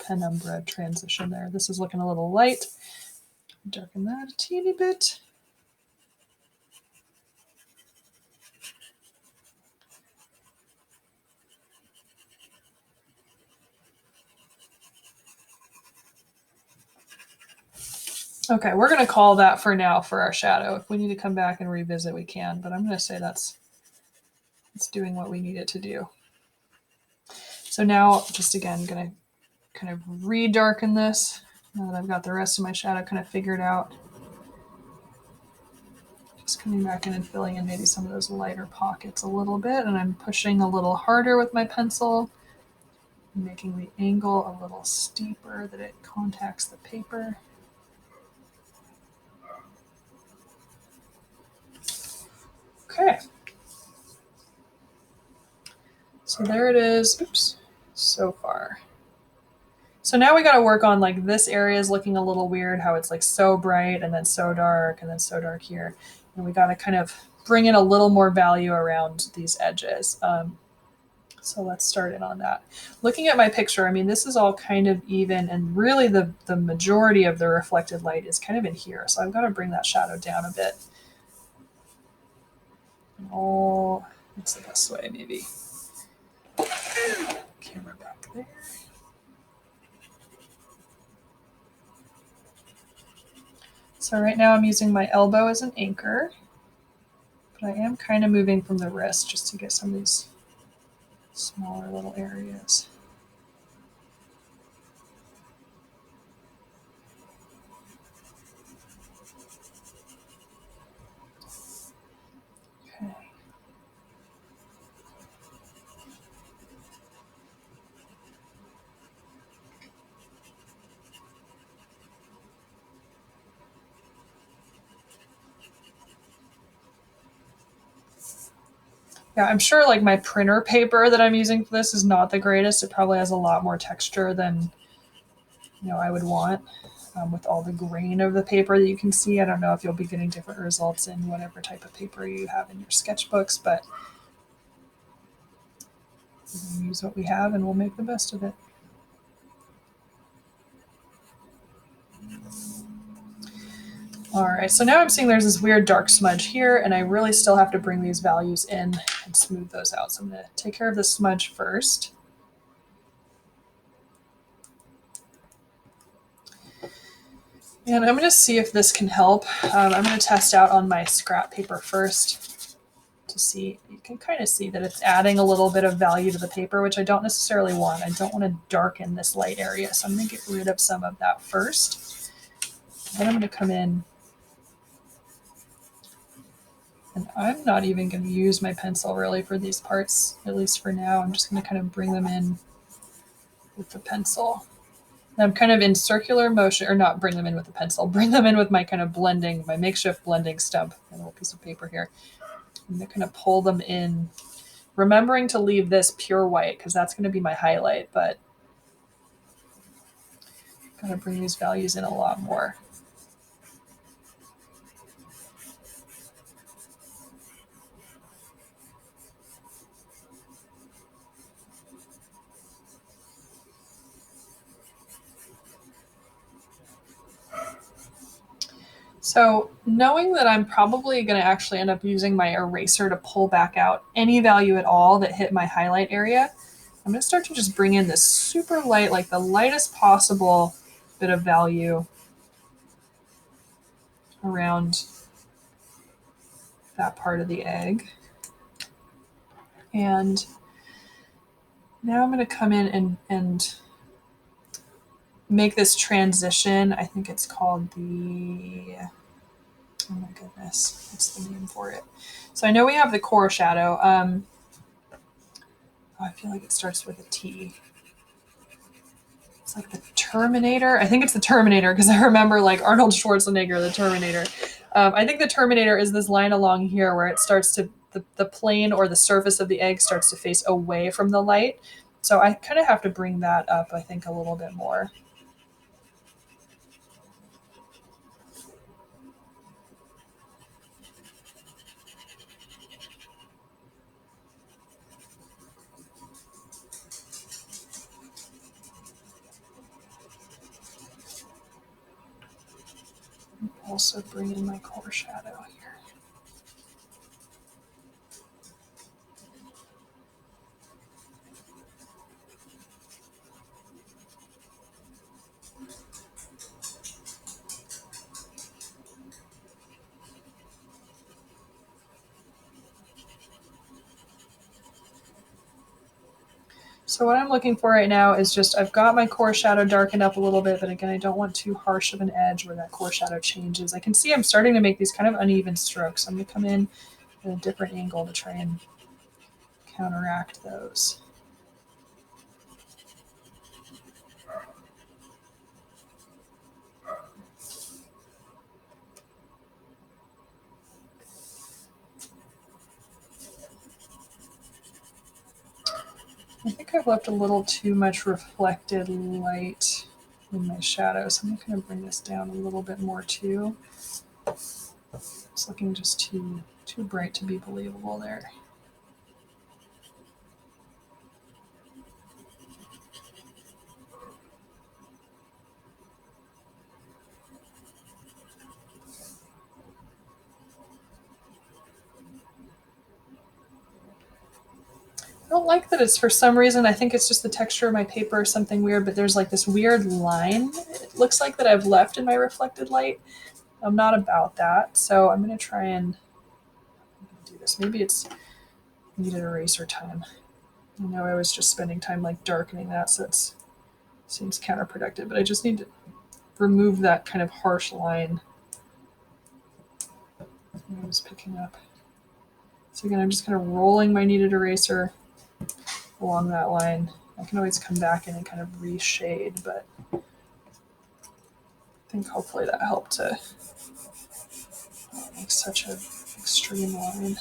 Speaker 1: penumbra transition there. This is looking a little light. Darken that a teeny bit. Okay, we're going to call that for now for our shadow. If we need to come back and revisit, we can, but I'm going to say that's it's doing what we need it to do. So now, just again, going to kind of re-darken this now that I've got the rest of my shadow kind of figured out. Just coming back in and filling in maybe some of those lighter pockets a little bit, and I'm pushing a little harder with my pencil, making the angle a little steeper that it contacts the paper. Okay. So there it is. Oops. So far. So now we got to work on like this area is looking a little weird, how it's like so bright and then so dark and then so dark here. And we got to kind of bring in a little more value around these edges. So let's start in on that. Looking at my picture, I mean, this is all kind of even, and really the majority of the reflected light is kind of in here. So I've got to bring that shadow down a bit. Oh, that's the best way, maybe. Camera back there. So right now I'm using my elbow as an anchor, but I am kind of moving from the wrist just to get some of these smaller little areas. Okay. Yeah, I'm sure like my printer paper that I'm using for this is not the greatest. It probably has a lot more texture than I would want with all the grain of the paper that you can see. I don't know if you'll be getting different results in whatever type of paper you have in your sketchbooks, but we'll use what we have and we'll make the best of it. All right, so now I'm seeing there's this weird dark smudge here, and I really still have to bring these values in and smooth those out. So I'm going to take care of the smudge first. And I'm going to see if this can help. I'm going to test out on my scrap paper first to see. You can kind of see that it's adding a little bit of value to the paper, which I don't necessarily want. I don't want to darken this light area, so I'm going to get rid of some of that first. Then I'm going to come in, and I'm not even going to use my pencil really for these parts, at least for now. I'm just going to kind of bring them in with the pencil. And I'm kind of in circular motion, or not bring them in with the pencil, bring them in with my kind of blending, my makeshift blending stump, a little piece of paper here. I'm going to kind of pull them in, remembering to leave this pure white because that's going to be my highlight, but I'm going to bring these values in a lot more. So knowing that I'm probably going to actually end up using my eraser to pull back out any value at all that hit my highlight area, I'm going to start to just bring in this super light, like the lightest possible bit of value around that part of the egg. And now I'm going to come in and make this transition. I think it's called the, oh my goodness, what's the name for it? So I know we have the core shadow. I feel like it starts with a T. It's like the Terminator. I think it's the Terminator because I remember like Arnold Schwarzenegger, the Terminator. I think the Terminator is this line along here where it starts to, the plane or the surface of the egg starts to face away from the light. So I kind of have to bring that up, I think, a little bit more. Also bring in my core shadow here. So what I'm looking for right now is just, I've got my core shadow darkened up a little bit, but again, I don't want too harsh of an edge where that core shadow changes. I can see I'm starting to make these kind of uneven strokes. I'm going to come in at a different angle to try and counteract those. I think I've left a little too much reflected light in my shadow, so I'm going to bring this down a little bit more too. It's looking just too bright to be believable there. I don't like that it's, for some reason, I think it's just the texture of my paper or something weird, but there's like this weird line, it looks like, that I've left in my reflected light. I'm not about that, so I'm going to try and do this. Maybe it's needed eraser time. I know I was just spending time like darkening that, so it seems counterproductive, but I just need to remove that kind of harsh line I was picking up. So again, I'm just kind of rolling my kneaded eraser along that line. I can always come back in and kind of reshade, but I think hopefully that helped to not make such an extreme line.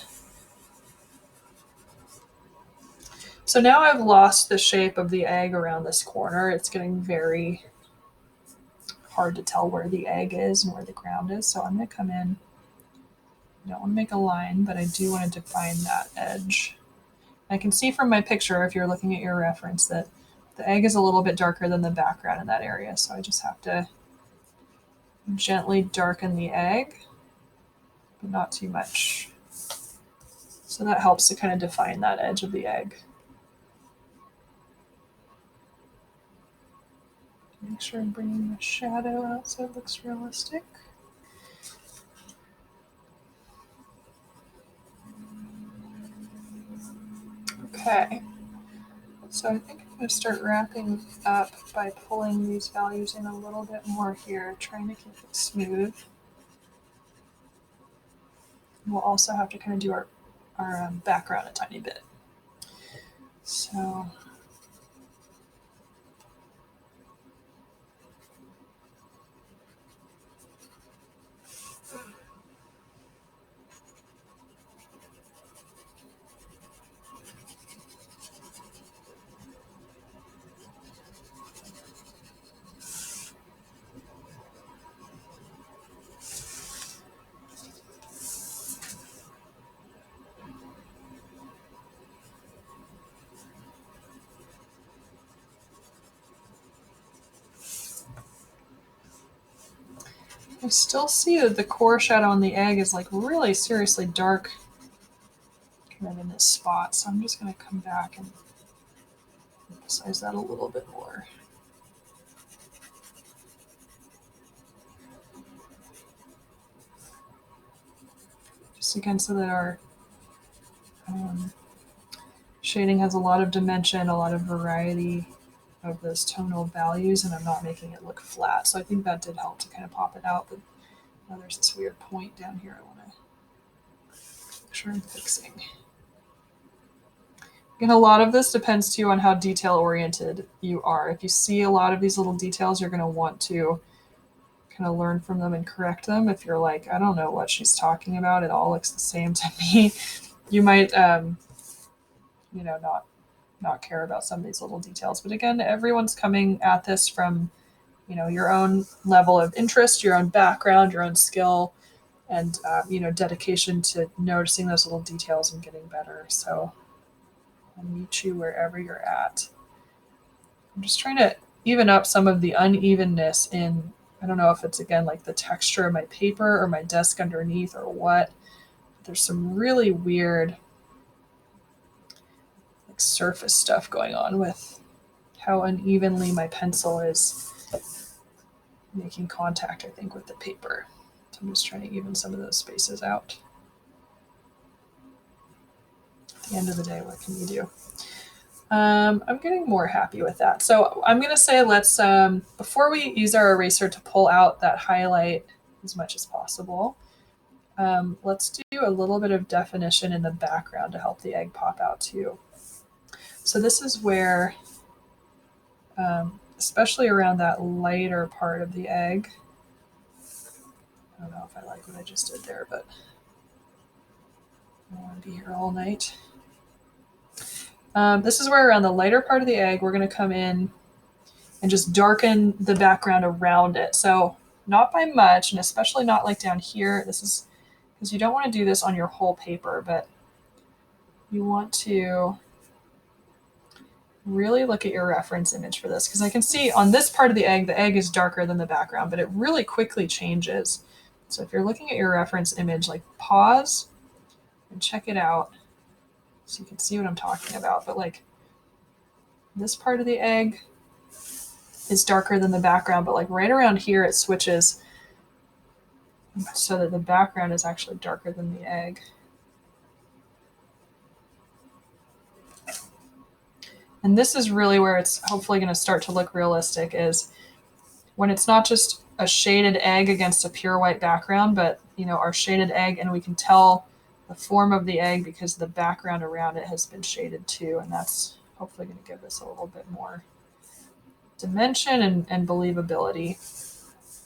Speaker 1: So now I've lost the shape of the egg around this corner. It's getting very hard to tell where the egg is and where the ground is. So I'm going to come in. I don't want to make a line, but I do want to define that edge. I can see from my picture, if you're looking at your reference, that the egg is a little bit darker than the background in that area. So I just have to gently darken the egg, but not too much. So that helps to kind of define that edge of the egg. Make sure I'm bringing the shadow out so it looks realistic. Okay, so I think I'm going to start wrapping up by pulling these values in a little bit more here, trying to keep it smooth. We'll also have to kind of do our background a tiny bit. So I still see that the core shadow on the egg is like really seriously dark kind of in this spot. So I'm just going to come back and emphasize that a little bit more. Just again so that our Shading has a lot of dimension, a lot of variety of those tonal values, and I'm not making it look flat. So I think that did help to kind of pop it out. But now there's this weird point down here I want to make sure I'm fixing. And a lot of this depends too on how detail oriented you are. If you see a lot of these little details, you're going to want to kind of learn from them and correct them. If you're like, I don't know what she's talking about, it all looks the same to me, you might, not care about some of these little details. But again, everyone's coming at this from, your own level of interest, your own background, your own skill, and dedication to noticing those little details and getting better. So I'll meet you wherever you're at. I'm just trying to even up some of the unevenness in, I don't know if it's again like the texture of my paper or my desk underneath or what. There's some really weird like surface stuff going on with how unevenly my pencil is making contact, I think, with the paper. So I'm just trying to even some of those spaces out. At the end of the day, what can you do? I'm getting more happy with that. So I'm going to say let's, before we use our eraser to pull out that highlight as much as possible, let's do a little bit of definition in the background to help the egg pop out too. So this is where, especially around that lighter part of the egg, I don't know if I like what I just did there, but I don't want to be here all night. This is where around the lighter part of the egg, we're going to come in and just darken the background around it. So not by much, and especially not like down here. This is because you don't want to do this on your whole paper, but you want to really look at your reference image for this, because I can see on this part of the egg is darker than the background, but it really quickly changes. So if you're looking at your reference image, like pause and check it out so you can see what I'm talking about. But like this part of the egg is darker than the background, but like right around here it switches so that the background is actually darker than the egg. And this is really where it's hopefully going to start to look realistic, is when it's not just a shaded egg against a pure white background, but our shaded egg, and we can tell the form of the egg because the background around it has been shaded too, and that's hopefully going to give this a little bit more dimension and believability.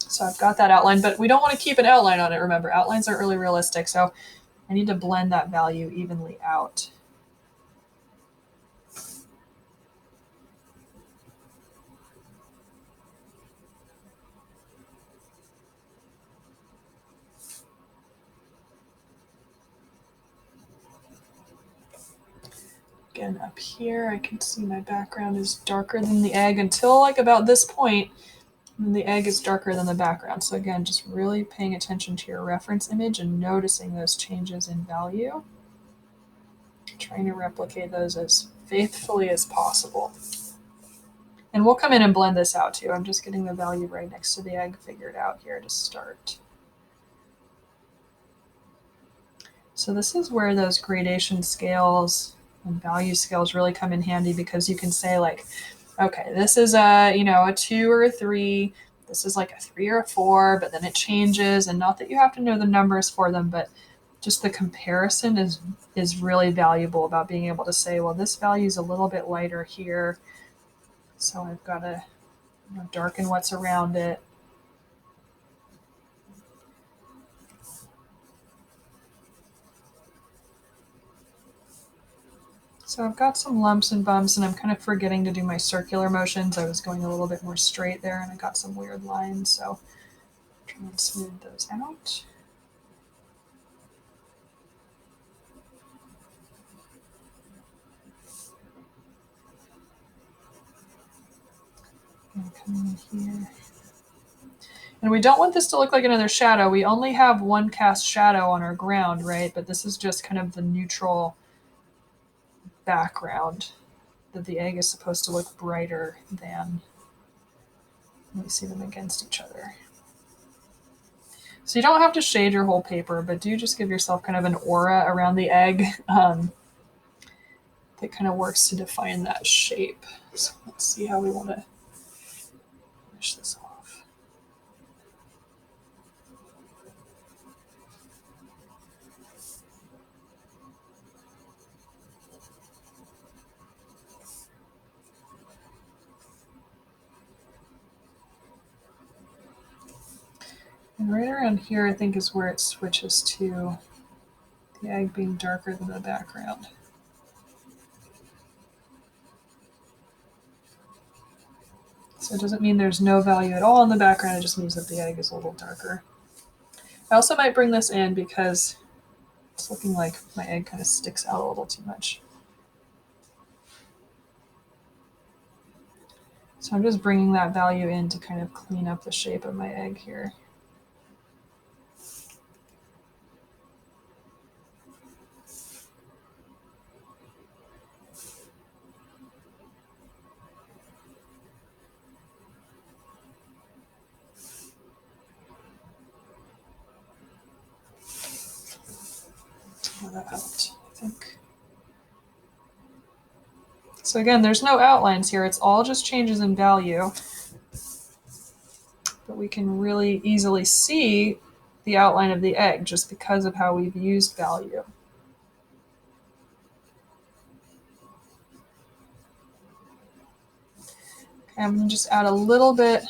Speaker 1: So I've got that outline, but we don't want to keep an outline on it. Remember, outlines aren't really realistic, so I need to blend that value evenly out. Again, up here, I can see my background is darker than the egg until like about this point, and the egg is darker than the background. So again, just really paying attention to your reference image and noticing those changes in value. Trying to replicate those as faithfully as possible. And we'll come in and blend this out too. I'm just getting the value right next to the egg figured out here to start. So this is where those gradation scales and value scales really come in handy, because you can say like, okay, this is a 2 or a 3. This is like a 3 or a 4, but then it changes. And not that you have to know the numbers for them, but just the comparison is really valuable about being able to say, well, this value is a little bit lighter here, so I've got to darken what's around it. So I've got some lumps and bumps, and I'm kind of forgetting to do my circular motions. I was going a little bit more straight there, and I got some weird lines, so try and smooth those out. Come in here. And we don't want this to look like another shadow. We only have one cast shadow on our ground, right? But this is just kind of the neutral background that the egg is supposed to look brighter than. Let me see them against each other. So you don't have to shade your whole paper, but do just give yourself kind of an aura around the egg. that kind of works to define that shape. So let's see how we want to finish this off. And right around here, I think, is where it switches to the egg being darker than the background. So it doesn't mean there's no value at all in the background, it just means that the egg is a little darker. I also might bring this in because it's looking like my egg kind of sticks out a little too much. So I'm just bringing that value in to kind of clean up the shape of my egg here. Oh, that helped, I think. So again, there's no outlines here. It's all just changes in value. But we can really easily see the outline of the egg just because of how we've used value. Okay, I'm going to just add a little bit,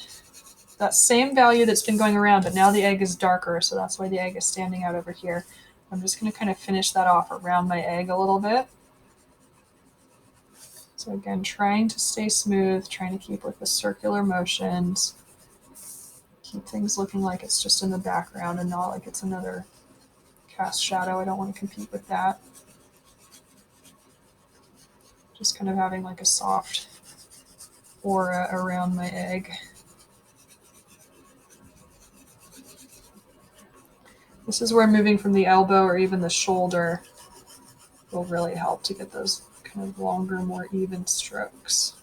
Speaker 1: that same value that's been going around, but now the egg is darker, so that's why the egg is standing out over here. I'm just going to kind of finish that off around my egg a little bit. So again, trying to stay smooth, trying to keep with the circular motions, keep things looking like it's just in the background and not like it's another cast shadow. I don't want to compete with that. Just kind of having like a soft aura around my egg. This is where moving from the elbow or even the shoulder will really help to get those kind of longer, more even strokes.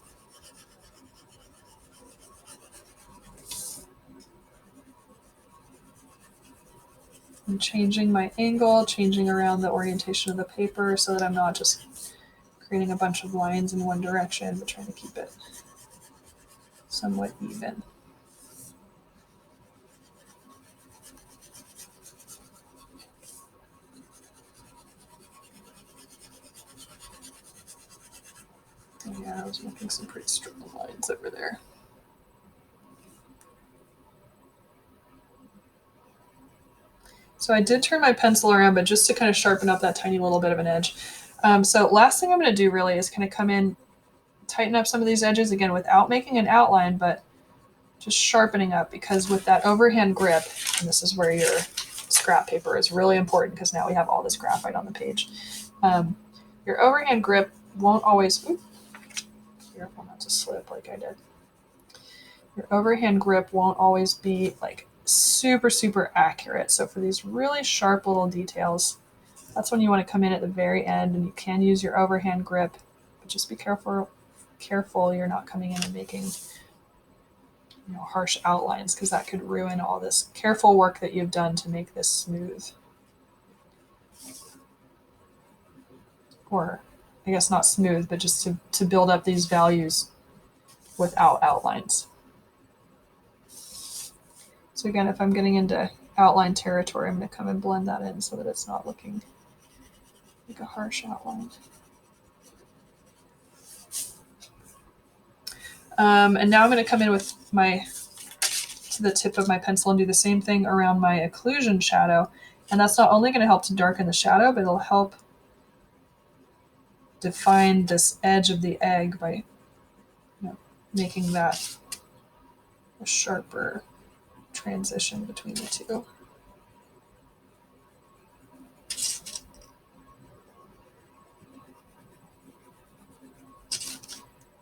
Speaker 1: I'm changing my angle, changing around the orientation of the paper so that I'm not just creating a bunch of lines in one direction, but trying to keep it somewhat even. Yeah, I was making some pretty strong lines over there. So I did turn my pencil around, but just to kind of sharpen up that tiny little bit of an edge. So last thing I'm going to do really is kind of come in, tighten up some of these edges again without making an outline, but just sharpening up, because with that overhand grip, and this is where your scrap paper is really important because now we have all this graphite on the page. Your overhand grip won't always, careful not to slip like I did. Your overhand grip won't always be like super, super accurate. So for these really sharp little details, that's when you want to come in at the very end, and you can use your overhand grip, but just be careful you're not coming in and making harsh outlines, because that could ruin all this careful work that you've done to make this smooth. Or I guess not smooth, but just to build up these values without outlines. So again, if I'm getting into outline territory, I'm going to come and blend that in so that it's not looking like a harsh outline. And now I'm going to come in with the tip of my pencil and do the same thing around my occlusion shadow. And that's not only going to help to darken the shadow, but it'll help define this edge of the egg by making that a sharper transition between the two.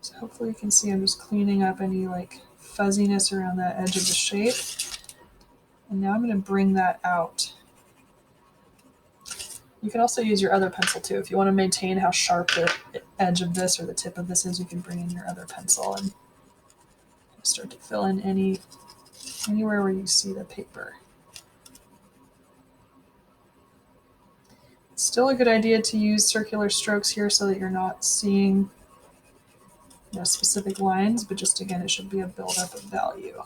Speaker 1: So hopefully you can see I'm just cleaning up any like fuzziness around that edge of the shape. And now I'm going to bring that out. You can also use your other pencil too. If you want to maintain how sharp the edge of this or the tip of this is, you can bring in your other pencil and start to fill in anywhere where you see the paper. Still a good idea to use circular strokes here so that you're not seeing specific lines, but just again, it should be a buildup of value.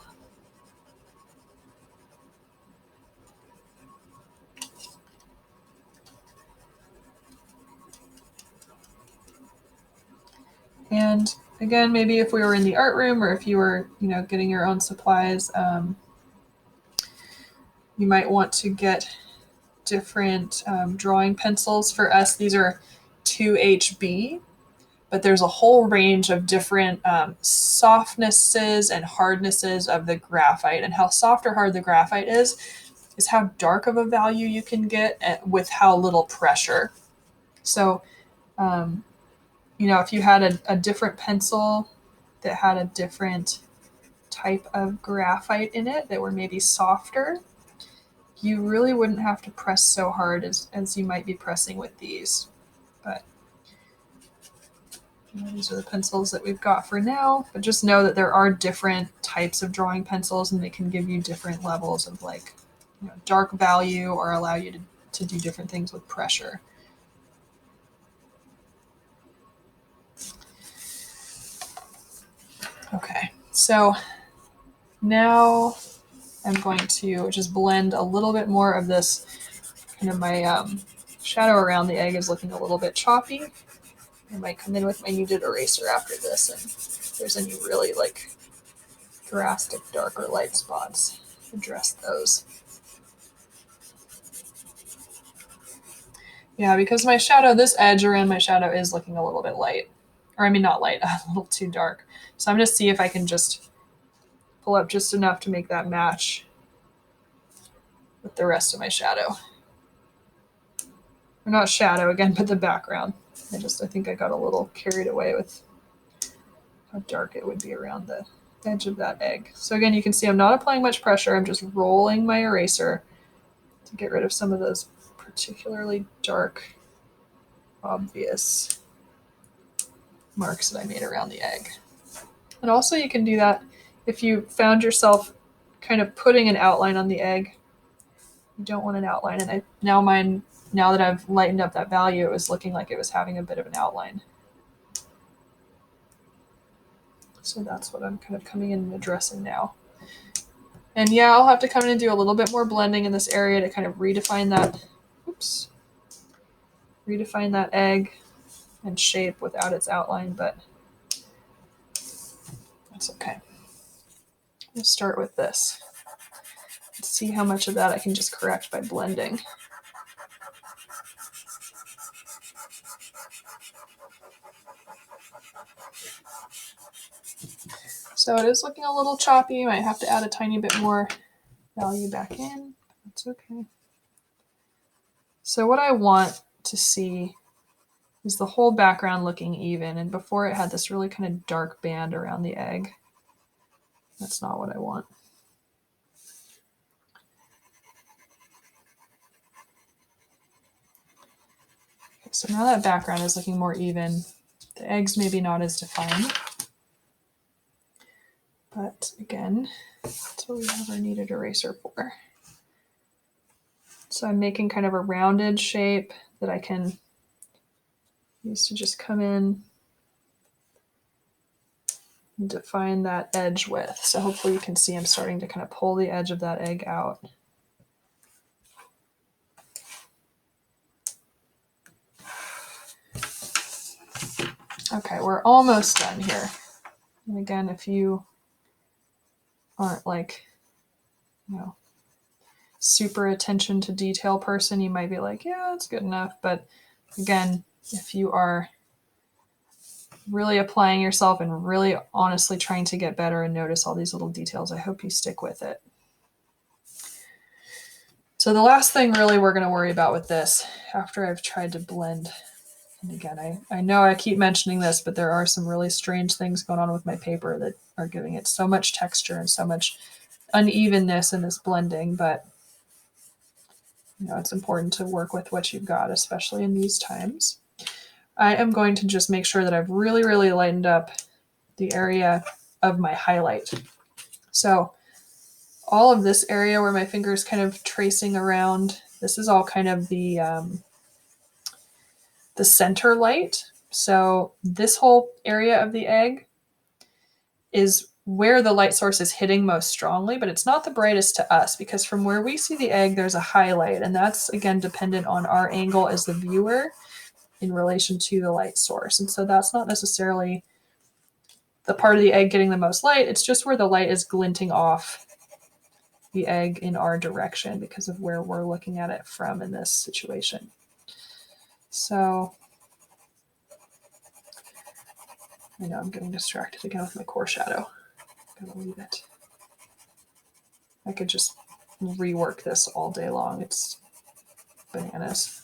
Speaker 1: And again, maybe if we were in the art room or if you were, getting your own supplies, you might want to get different drawing pencils. For us, these are 2HB, but there's a whole range of different softnesses and hardnesses of the graphite. And how soft or hard the graphite is how dark of a value you can get with how little pressure. So, if you had a different pencil that had a different type of graphite in it that were maybe softer, you really wouldn't have to press so hard as you might be pressing with these. But these are the pencils that we've got for now. But just know that there are different types of drawing pencils, and they can give you different levels of dark value or allow you to do different things with pressure. Okay, so now I'm going to just blend a little bit more of this. My shadow around the egg is looking a little bit choppy. I might come in with my kneaded eraser after this, and if there's any really drastic dark or light spots, address those. Yeah, because this edge around my shadow is looking a little bit light. Or I mean, not light, a little too dark. So I'm going to see if I can just pull up just enough to make that match with the rest of my shadow. Or not shadow again, but the background. I think I got a little carried away with how dark it would be around the edge of that egg. So again, you can see I'm not applying much pressure. I'm just rolling my eraser to get rid of some of those particularly dark, obvious marks that I made around the egg. And also you can do that if you found yourself kind of putting an outline on the egg. You don't want an outline. And now that I've lightened up that value, it was looking like it was having a bit of an outline. So that's what I'm kind of coming in and addressing now. And yeah, I'll have to come in and do a little bit more blending in this area to kind of redefine that egg and shape without its outline, but that's okay. We'll start with this. Let's see how much of that I can just correct by blending. So it is looking a little choppy. You might have to add a tiny bit more value back in. That's okay. So what I want to see is the whole background looking even. And before it had this really kind of dark band around the egg. That's not what I want. Okay, so now that background is looking more even. The eggs maybe not as defined. But again, that's what we have our kneaded eraser for. So I'm making kind of a rounded shape that I can use to just come in and define that edge with. So hopefully you can see I'm starting to kind of pull the edge of that egg out. Okay, we're almost done here. And again, if you aren't super attention to detail person, you might be like, yeah, that's good enough. But again, if you are really applying yourself and really honestly trying to get better and notice all these little details, I hope you stick with it. So the last thing really we're going to worry about with this, after I've tried to blend, and again, I know I keep mentioning this, but there are some really strange things going on with my paper that are giving it so much texture and so much unevenness in this blending, but it's important to work with what you've got, especially in these times. I am going to just make sure that I've really, really lightened up the area of my highlight. So all of this area where my finger is kind of tracing around, this is all kind of the the center light. So this whole area of the egg is where the light source is hitting most strongly, but it's not the brightest to us because from where we see the egg, there's a highlight, and that's again dependent on our angle as the viewer in relation to the light source. And so that's not necessarily the part of the egg getting the most light, it's just where the light is glinting off the egg in our direction because of where we're looking at it from in this situation. So I know I'm getting distracted again with my core shadow. I'm gonna leave it. I could just rework this all day long. It's bananas.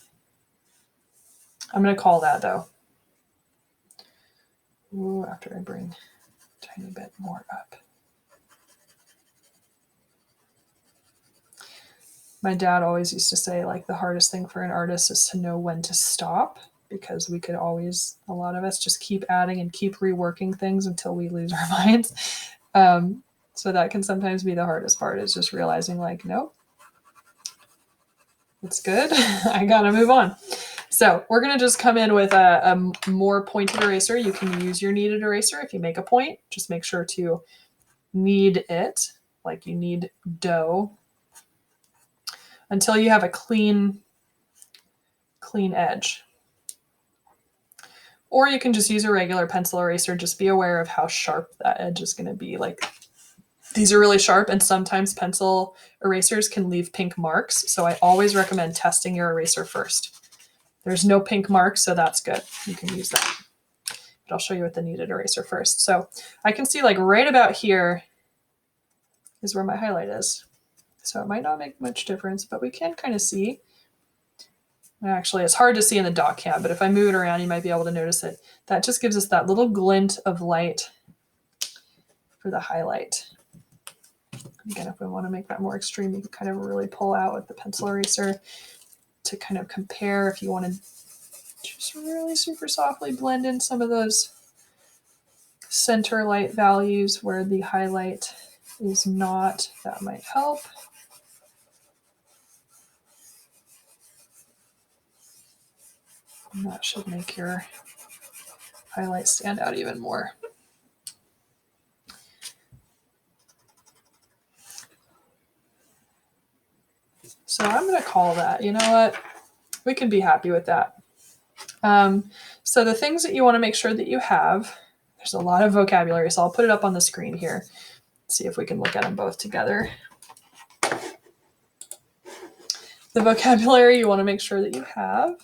Speaker 1: I'm gonna call that though. Ooh, after I bring a tiny bit more up. My dad always used to say, like, the hardest thing for an artist is to know when to stop, because we could always, a lot of us, just keep adding and keep reworking things until we lose our minds. So that can sometimes be the hardest part, is just realizing, like, nope, it's good. I gotta move on. So we're gonna just come in with a more pointed eraser. You can use your kneaded eraser if you make a point. Just make sure to knead it like you knead dough until you have a clean edge. Or you can just use a regular pencil eraser. Just be aware of how sharp that edge is going to be. Like, these are really sharp, and sometimes pencil erasers can leave pink marks. So I always recommend testing your eraser first. There's no pink marks, so that's good. You can use that. But I'll show you with the kneaded eraser first. So I can see, like, right about here is where my highlight is. So it might not make much difference, but we can kind of see. Actually, it's hard to see in the dot cam, but if I move it around, you might be able to notice it. That just gives us that little glint of light for the highlight. Again, if we want to make that more extreme, you can kind of really pull out with the pencil eraser to kind of compare. If you want to just really super softly blend in some of those center light values where the highlight is not, that might help. And that should make your highlight stand out even more. So I'm going to call that. You know what? We can be happy with that. So the things that you want to make sure that you have, there's a lot of vocabulary, so I'll put it up on the screen here. See if we can look at them both together. The vocabulary you want to make sure that you have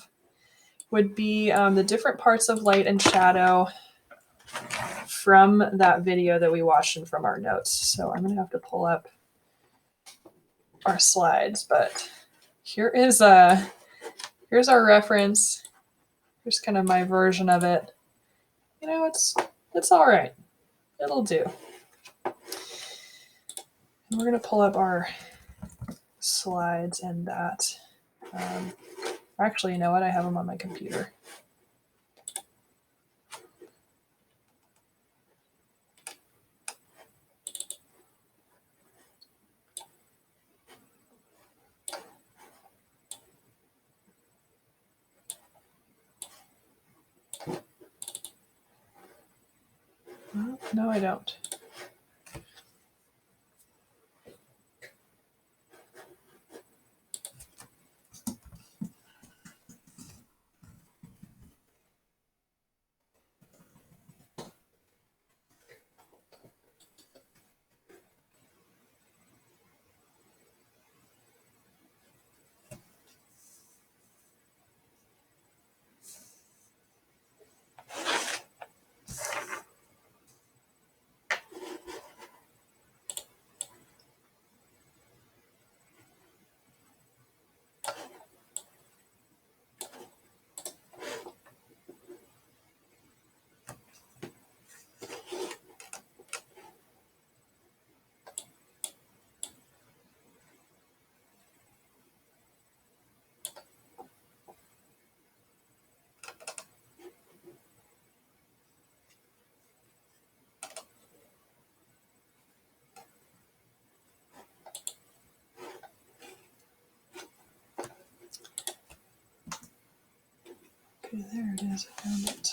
Speaker 1: would be the different parts of light and shadow from that video that we watched and from our notes. So I'm going to have to pull up our slides, but here's our reference. Here's kind of my version of it. You know, it's all right. It'll do. And we're going to pull up our slides and that. Actually, you know what? I have them on my computer. No, I don't. Okay, there it is. I found it.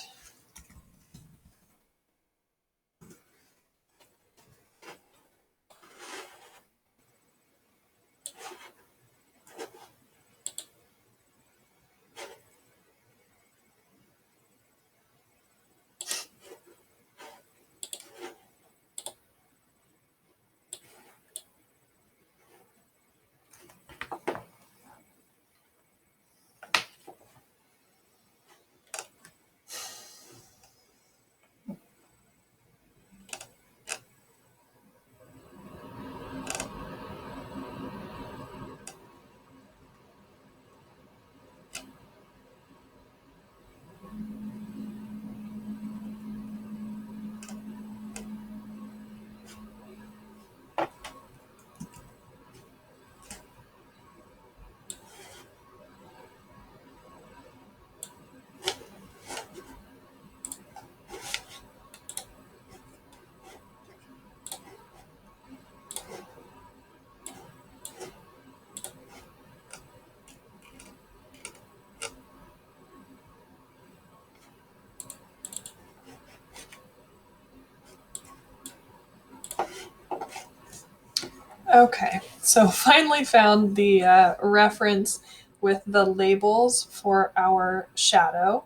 Speaker 1: Okay, so finally found the reference with the labels for our shadow.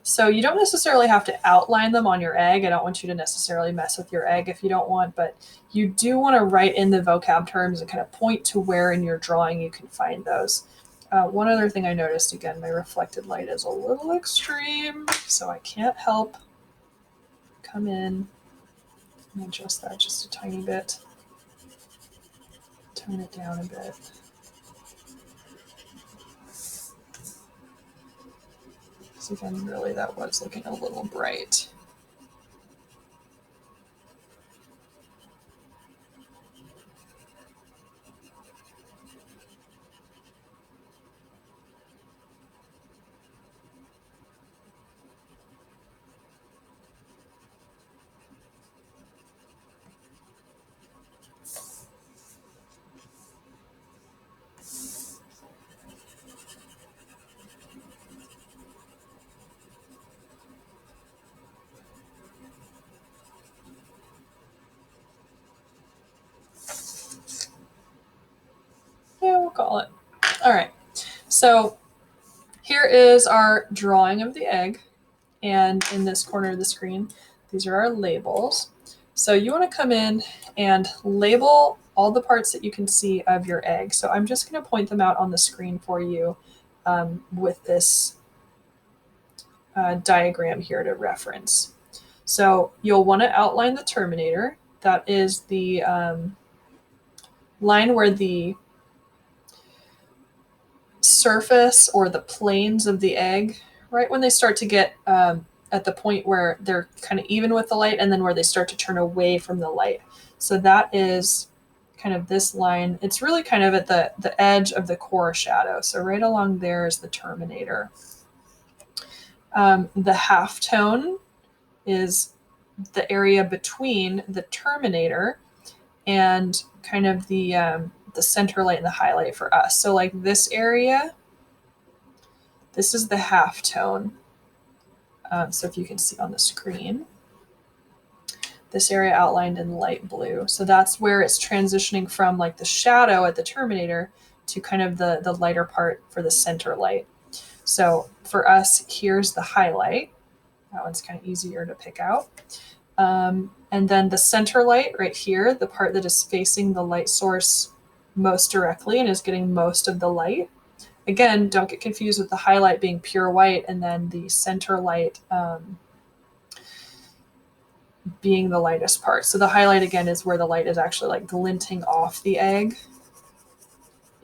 Speaker 1: So you don't necessarily have to outline them on your egg. I don't want you to necessarily mess with your egg if you don't want, but you do want to write in the vocab terms and kind of point to where in your drawing you can find those. One other thing I noticed, again, my reflected light is a little extreme, so I can't help come in and adjust that just a tiny bit. Tone it down a bit. So again, really that was looking a little bright. Yeah, we'll call it. All right, so here is our drawing of the egg. And in this corner of the screen, these are our labels. So you want to come in and label all the parts that you can see of your egg. So I'm just going to point them out on the screen for you with this diagram here to reference. So you'll want to outline the terminator. That is the line where the surface or the planes of the egg, right when they start to get at the point where they're kind of even with the light and then where they start to turn away from the light. So that is kind of this line. It's really kind of at the edge of the core shadow. So right along there is the terminator. The halftone is the area between the terminator and kind of the center light and the highlight for us. So like this area, this is the halftone. So if you can see on the screen, this area outlined in light blue. So that's where it's transitioning from like the shadow at the terminator to kind of the lighter part for the center light. So for us, here's the highlight. That one's kind of easier to pick out. And then the center light right here, the part that is facing the light source most directly and is getting most of the light. Again, don't get confused with the highlight being pure white and then the center light being the lightest part. So the highlight again is where the light is actually like glinting off the egg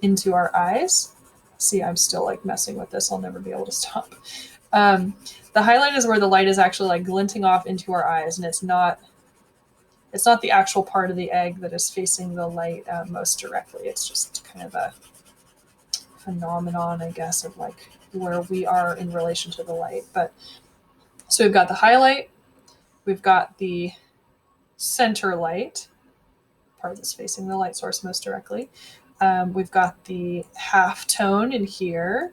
Speaker 1: into our eyes. See, I'm still like messing with this. I'll never be able to stop. The highlight is where the light is actually like glinting off into our eyes, and it's not the actual part of the egg that is facing the light most directly. It's just kind of a phenomenon, I guess, of like where we are in relation to the light. But so we've got the highlight, we've got the center light, part that's facing the light source most directly. We've got the half tone in here,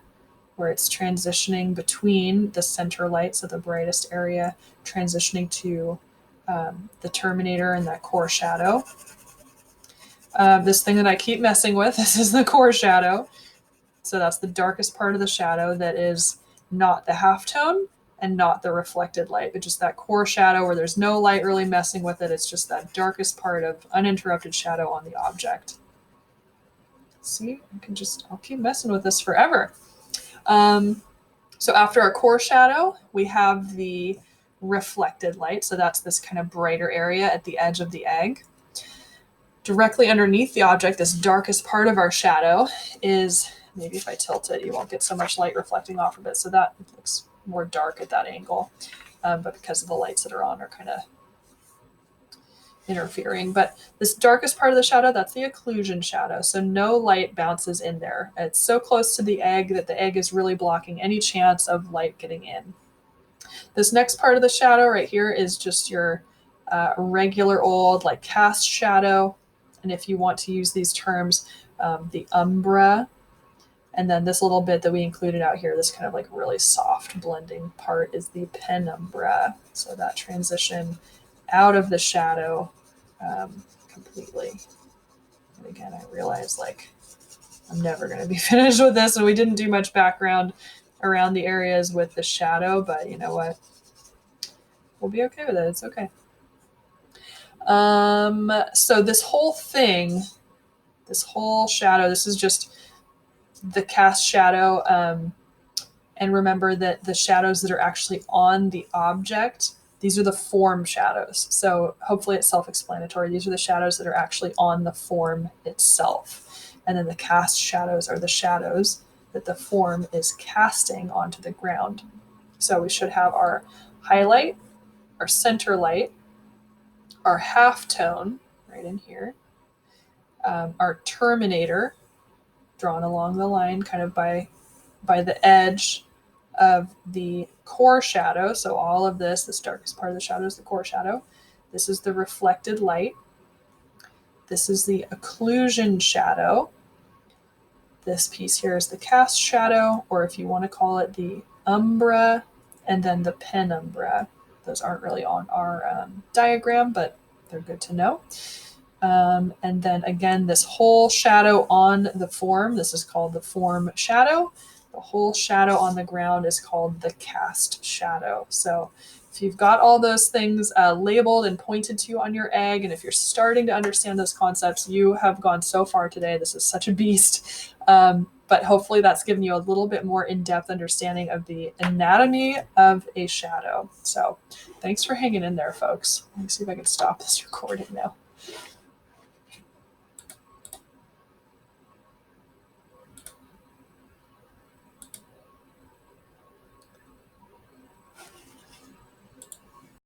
Speaker 1: where it's transitioning between the center light, so the brightest area, transitioning to the terminator and that core shadow. This thing that I keep messing with, this is the core shadow. So that's the darkest part of the shadow that is not the halftone and not the reflected light, but just that core shadow where there's no light really messing with it. It's just that darkest part of uninterrupted shadow on the object. See, I'll keep messing with this forever. So after our core shadow, we have the reflected light. So that's this kind of brighter area at the edge of the egg. Directly underneath the object, this darkest part of our shadow is, maybe if I tilt it, you won't get so much light reflecting off of it. So that looks more dark at that angle. But because of the lights that are on are kind of interfering. But this darkest part of the shadow, that's the occlusion shadow. So no light bounces in there. It's so close to the egg that the egg is really blocking any chance of light getting in. This next part of the shadow right here is just your regular old like cast shadow. And if you want to use these terms, the umbra, and then this little bit that we included out here, this kind of like really soft blending part, is the penumbra. So that transition out of the shadow completely. And again, I realize like I'm never going to be finished with this, and we didn't do much background around the areas with the shadow, but you know what? We'll be okay with it. It's okay. So this whole thing, this whole shadow, this is just the cast shadow. And remember that the shadows that are actually on the object, these are the form shadows. So hopefully it's self-explanatory. These are the shadows that are actually on the form itself. And then the cast shadows are the shadows that the form is casting onto the ground. So we should have our highlight, our center light, our halftone right in here, our terminator drawn along the line kind of by the edge of the core shadow. So all of this darkest part of the shadow is the core shadow. This is the reflected light. This is the occlusion shadow. This piece here is the cast shadow, or if you want to call it the umbra, and then the penumbra. Those aren't really on our diagram, but they're good to know. And then again, this whole shadow on the form, this is called the form shadow. The whole shadow on the ground is called the cast shadow. So if you've got all those things labeled and pointed to on your egg, and if you're starting to understand those concepts, you have gone so far today. This is such a beast. But hopefully that's given you a little bit more in-depth understanding of the anatomy of a shadow. So thanks for hanging in there, folks. Let me see if I can stop this recording now.